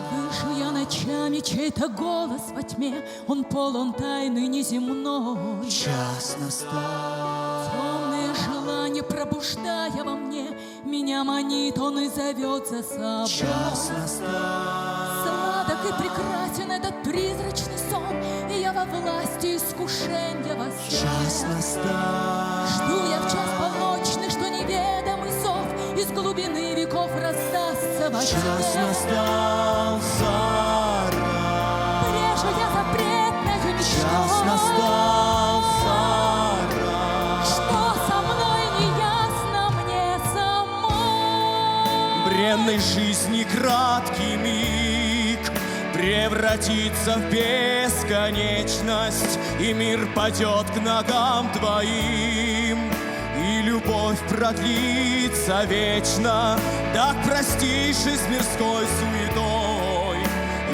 Слышу я ночами чей-то голос во тьме, он полон тайны неземной. Час настал. Темное желание, пробуждая во мне, меня манит, он и зовет за собой. Час настал. Сладок и прекрасен этот призрачный сон, и я во власти искушенья во сне. Час настал. Жду я в час полночный, что неведомый зов из глубины веков раздастся во Час тьме. настал. Зара. Брежу я запретную мечтой. Час настал. Зара. Что со мной неясно мне самой. Бренной жизни краткий миг превратится в бесконечность, и мир падет к ногам твоим, и любовь продлится вечно. Так простишь и с мирской суетой,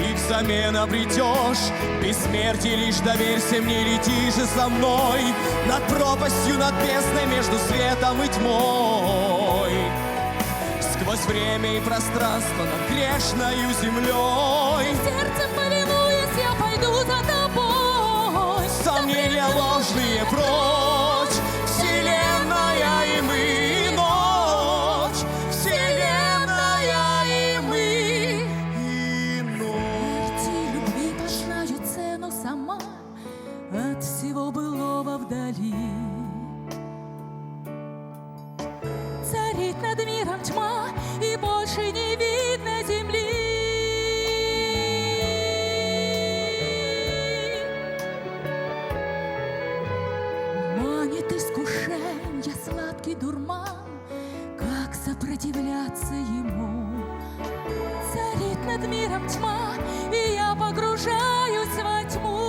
и взамен обретешь бессмертие. Лишь доверься мне, лети же со мной над пропастью, над бездной между светом и тьмой, сквозь время и пространство над грешною землей. Сердцем повинуясь, я пойду за тобой. Сомнения ложные прочь, вселенная и мы, ночь, вселенная и мы, и ночь. Эти любви познаю цену сама от всего былого вдали. Царит над миром тьма, и больше не видно земли. Манит искушенье сладкий дурман, как сопротивляться ему? Царит над миром тьма, и я погружаюсь во тьму.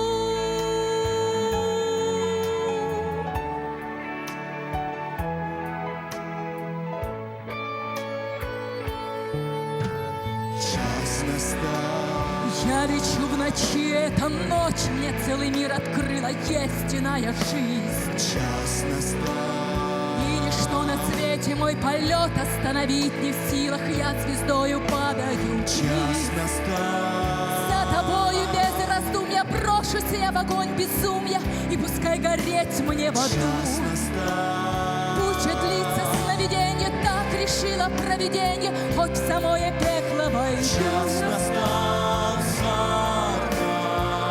Час настал. Я лечу в ночи, эта ночь мне целый мир открыла, есть иная жизнь. Час настал. И ничто на свете мой полет остановить не в силах, я звездою падаю. Час настал. За тобою без раздумья брошусь я в огонь безумия, и пускай гореть мне в аду. Час настал. Пусть же длится сновиденье, так решило провиденье, хоть в самое пекло войду. Час настал. Зара.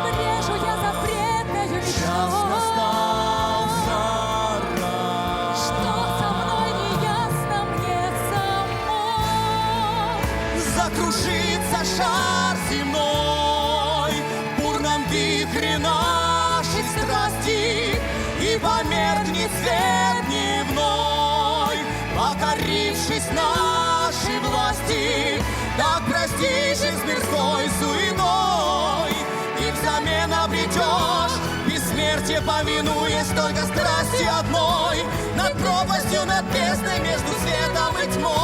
Брежу я запретную Час мечтой. настал. Зара. Что со мной неясно мне самой. Закружится будто шар земной, в бурном вихре нашей страсти, и померкнет свет дневной, покорившись нашей власти. Так прости жизнь мирской суетой, и взамен обретешь бессмертие, повинуясь только страсти одной, над пропастью, над бездной, между светом и тьмой,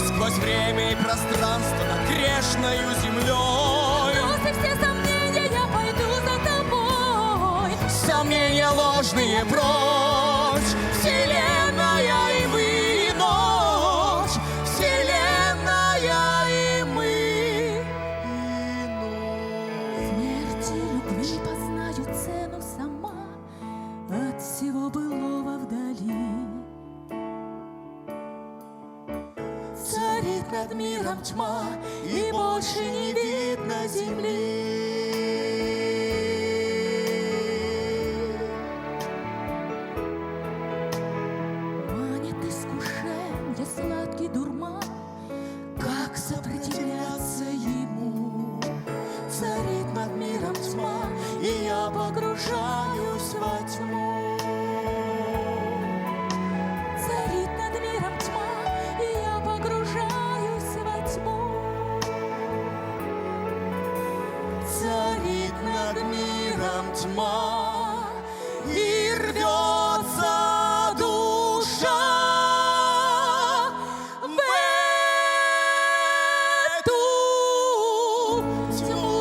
сквозь время и пространство над грешною землей. Бросив все сомнения, я пойду за тобой. Сомнения ложные прочь, вселенная и мы, и ночь, вселенная и мы, и ночь. Смерти любви познаю цену сама, от всего былого вдали. Царит над миром тьма, и больше не видно земли. Манит искушенье сладкий дурман, как сопротивляться ему? Царит над миром тьма, и я погружаюсь во тьму. Царит над миром тьма, и я погружаюсь во тьму. Царит над миром тьма, и рвется душа в эту тьму.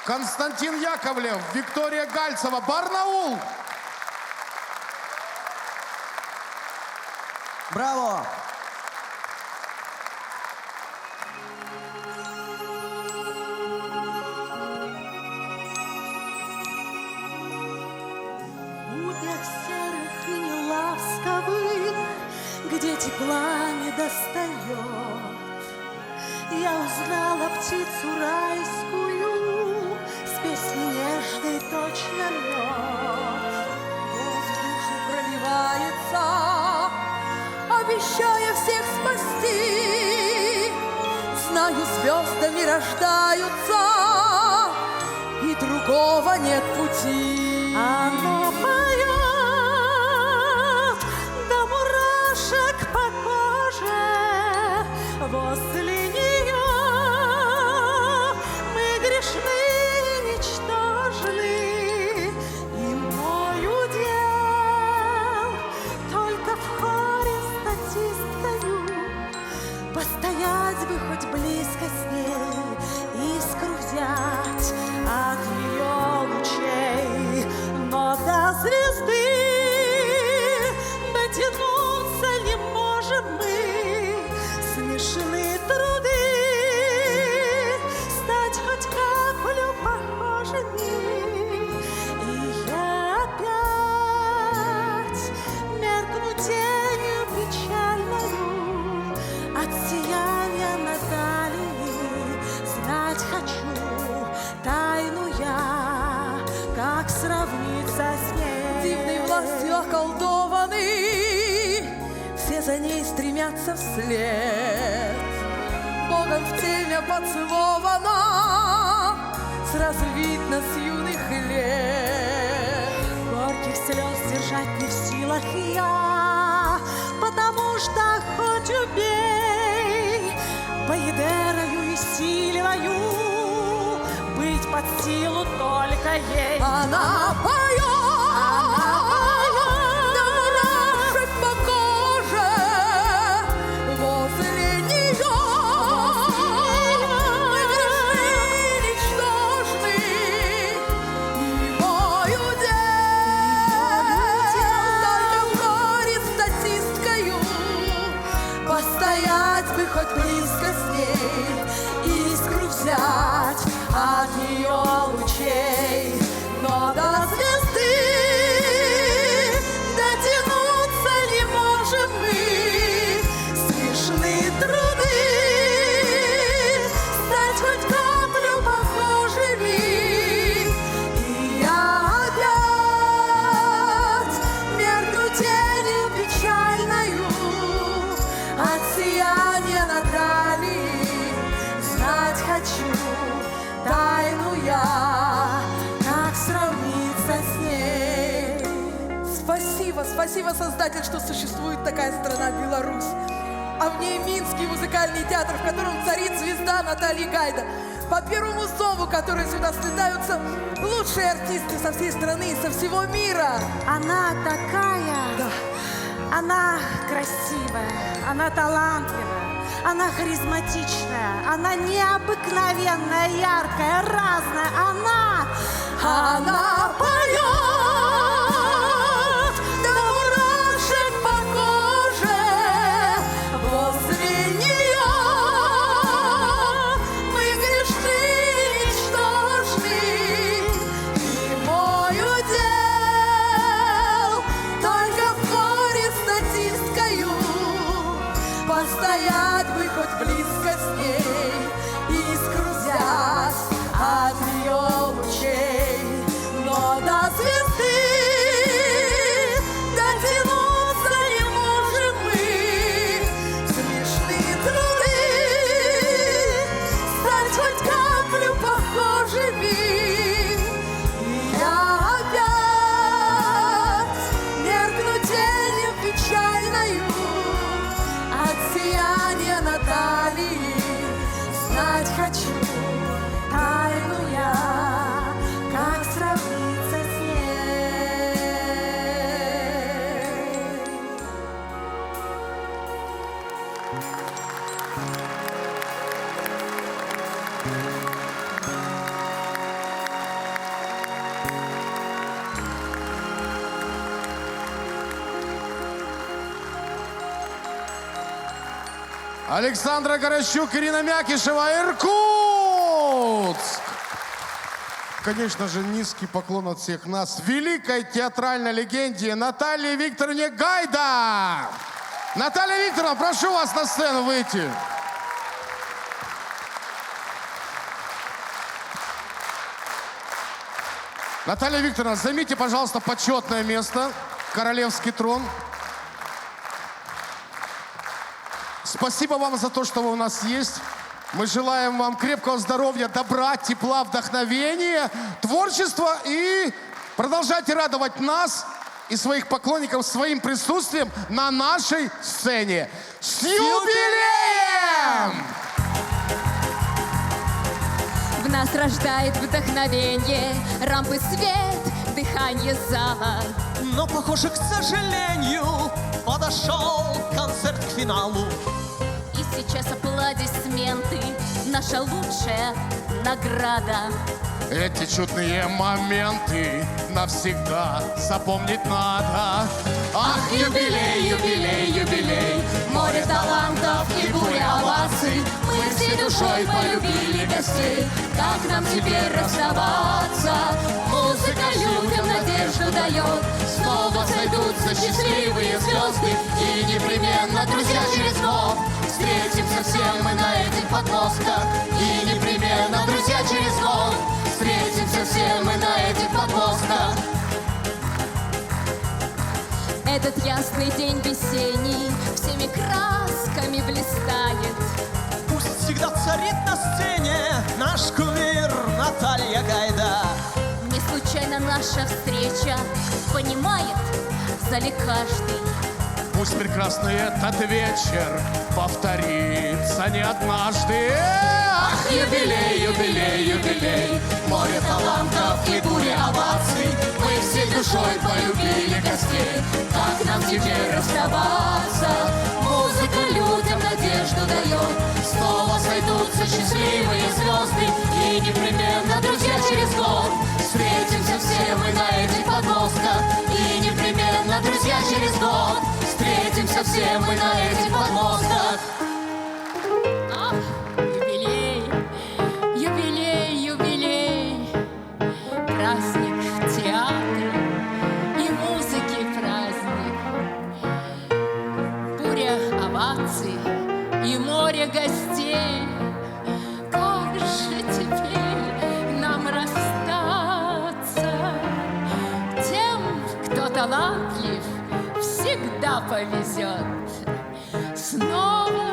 Константин Яковлев, Виктория Гальцева, Барнаул. Браво! Буднях серых и неласковых, где тепла не достает, я узнала птицу райскую, с песней нежной точно мед. В душу проливается, обещая всех спасти. Знаю, звездами рождаются, и другого нет пути. Оно поет до мурашек по коже. Возле нее мы грешны и ничтожны, и мой удел только в хоре статистою постоять бы хоть близко с ней, искру взять от ее лучей, но до звезды дотянуться не можем мы. Смешны труды стать хоть каплю похожими, и я опять меркну тенью печальною от сияния Натальи. Знать хочу тайну я, как сравниться с ней. Дивной властью околдованы, все за ней стремятся вслед. Богом в теме поцелована, сразу видно с юных лет. Горьких слез держать не в силах я, потому что хоть убей, поедерою и силою быть под силу только ей. Она поет, до мурашек по коже. Возле нее мы грешны, ничтожны, и мой удел только в хоре статисткою постоять бы хоть близко с ней, искру взять от ее лучей, но до звезд Спасибо, Создатель, что существует такая страна Беларусь. А в ней Минский музыкальный театр, в котором царит звезда Наталья Гайда. По первому зову, которые сюда слетаются лучшие артисты со всей страны и со всего мира. Она такая, Да. она красивая, она талантливая, она харизматичная, она необыкновенная, яркая, разная, она поет, да мурашек по коже возле нее. Мы грешны, ничтожны, и мой удел только в хоре статисткою постоять бы хоть близко с ней и искру взять от ее лучей. Но до звезды дотянуться не можем мы. Смешные труды стать хоть каплю похожими. И я опять меркну тенью печальною от сияния Натальи. Знать хочу тайну я, как сравниться с ней. Александра Горощук, Ирина Мякишева, Иркутск! Конечно же, низкий поклон от всех нас великой театральной легенде Наталье Викторовне Гайда! Наталья Викторовна, прошу вас на сцену выйти. Наталья Викторовна, займите, пожалуйста, почетное место, королевский трон. Спасибо вам за то, что вы у нас есть. Мы желаем вам крепкого здоровья, добра, тепла, вдохновения, творчества и продолжайте радовать нас и своих поклонников своим присутствием на нашей сцене. С юбилеем! В нас рождает вдохновение, рампы свет, дыхание зала. Но, похоже, к сожалению, подошел концерт к финалу. И сейчас аплодисменты, наша лучшая награда. Эти чудные моменты навсегда запомнить надо. Ах, юбилей, юбилей, юбилей, море талантов и буря оваций. Мы всей душой полюбили гостей, как нам теперь расставаться? Музыка людям надежду дает, снова сойдутся счастливые звезды. И непременно, друзья, через год встретимся все мы на этих подмостках. И непременно, друзья, через год встретимся все мы на этих подмостках. Этот ясный день весенний всеми красками блистает. Пусть всегда царит на сцене наш кумир Наталья Гайда. Не случайно наша встреча понимает в зале каждый. Пусть прекрасный этот вечер повторится не однажды. Ах, юбилей, юбилей, юбилей, море талантов и буря оваций. Мы всей душой полюбили гостей, как нам теперь расставаться? Музыка людям надежду дает, снова сойдутся счастливые звезды. И непременно, друзья, через год встретимся все мы на этих подмостках. И непременно, друзья, через год встретимся все мы на этих подмостках. Ах, юбилей, юбилей, юбилей, праздник в театре и музыки праздник. Буря оваций и море гостей. Как же теперь нам расстаться? Тем, кто талантлив, всегда повезет. Снова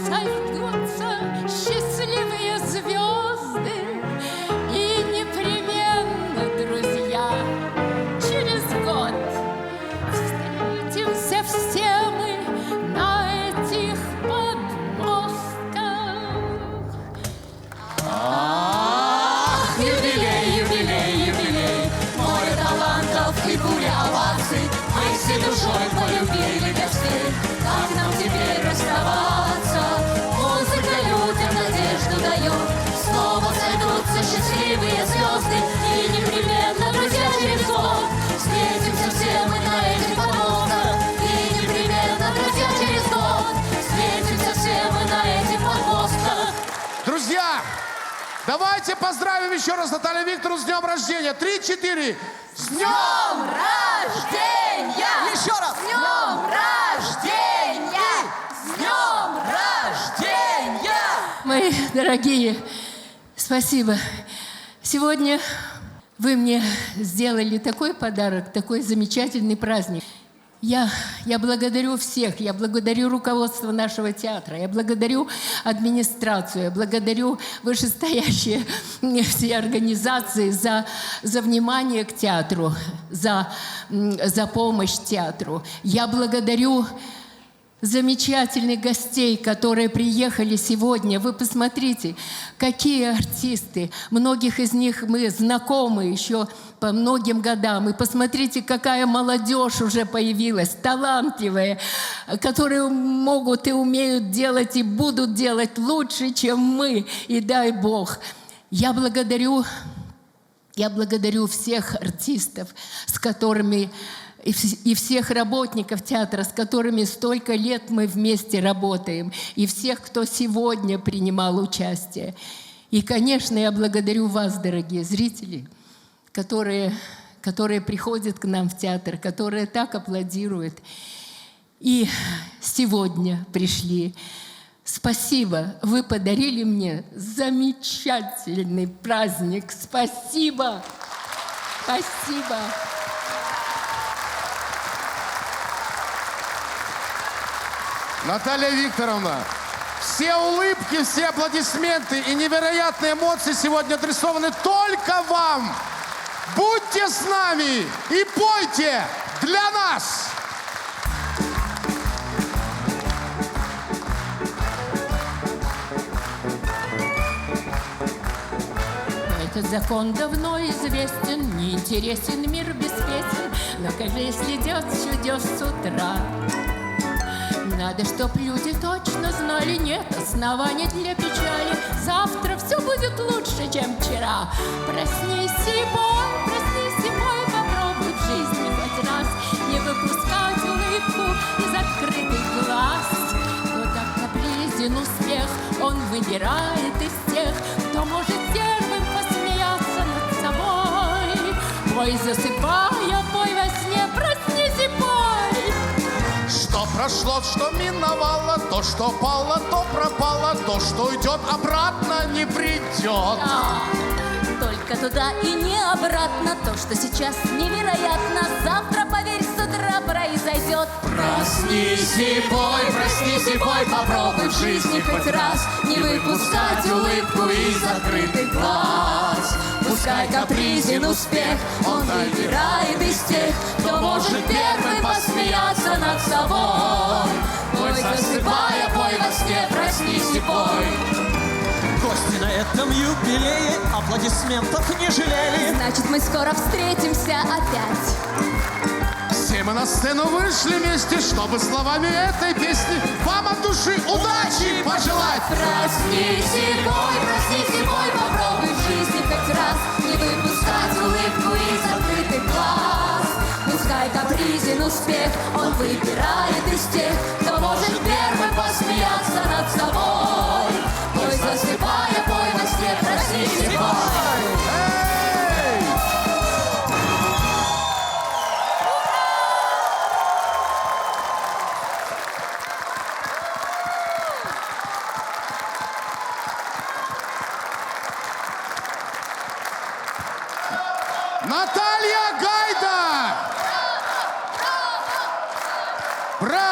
сойдутся счастливые звезды. И непременно, друзья, через год Давайте поздравим еще раз Наталью Викторовну с днем рождения. 3-4. С днем Рождения! Еще раз! С днем рождения! С днем рождения! Мои дорогие, спасибо. Сегодня вы мне сделали такой подарок, такой замечательный праздник. Я благодарю всех, я благодарю руководство нашего театра, я благодарю администрацию, я благодарю вышестоящие все организации за внимание к театру, за помощь театру. Я благодарю замечательных гостей, которые приехали сегодня. Вы посмотрите, какие артисты. Многих из них мы знакомы еще по многим годам. И посмотрите, какая молодежь уже появилась, талантливая, которые могут и умеют делать, и будут делать лучше, чем мы. И дай Бог. Я благодарю всех артистов, с которыми и всех работников театра, с которыми столько лет мы вместе работаем, и всех, кто сегодня принимал участие. И, конечно, я благодарю вас, дорогие зрители, которые приходят к нам в театр, которые так аплодируют. И сегодня пришли. Спасибо, вы подарили мне замечательный праздник. Спасибо! Спасибо! Наталья Викторовна, все улыбки, все аплодисменты и невероятные эмоции сегодня адресованы только вам. Будьте с нами и пойте для нас. Этот закон давно известен, неинтересен мир без песен, но как же если чудес с утра? Надо, чтоб люди точно знали, нет оснований для печали. Завтра все будет лучше, чем вчера. Проснись и бой, попробуй в жизни хоть раз не выпускать улыбку из открытых глаз. Кто так капризен успех, он выбирает из тех, кто может первым посмеяться над собой. Пой, засыпая, пой во сне, проснись и пой. Что прошло, что миновало, то, что пало, то пропало, то, что идет, обратно не придет. Только туда и не обратно. То, что сейчас невероятно, завтра, поверь, с утра произойдет. Проснись и пой, попробуй в жизни хоть раз не выпускать улыбку из открытых глаз. Пускай капризен успех, он выбирает из тех, кто может первым посмеяться над собой. Пой, засыпая, пой во сне, проснись и пой. Гости на этом юбилее аплодисментов не жалели. Значит, мы скоро встретимся опять. Все мы на сцену вышли вместе, чтобы словами этой песни вам от души удачи пожелать. Проснись и пой, попробуй в жизни хоть раз не выпускать улыбку из открытых глаз. Пускай капризен успех, он выбирает из тех, кто может первым посмеяться над собой. Пой, засыпая, пой во сне, проснись и пой. Наталья Гайда! Браво!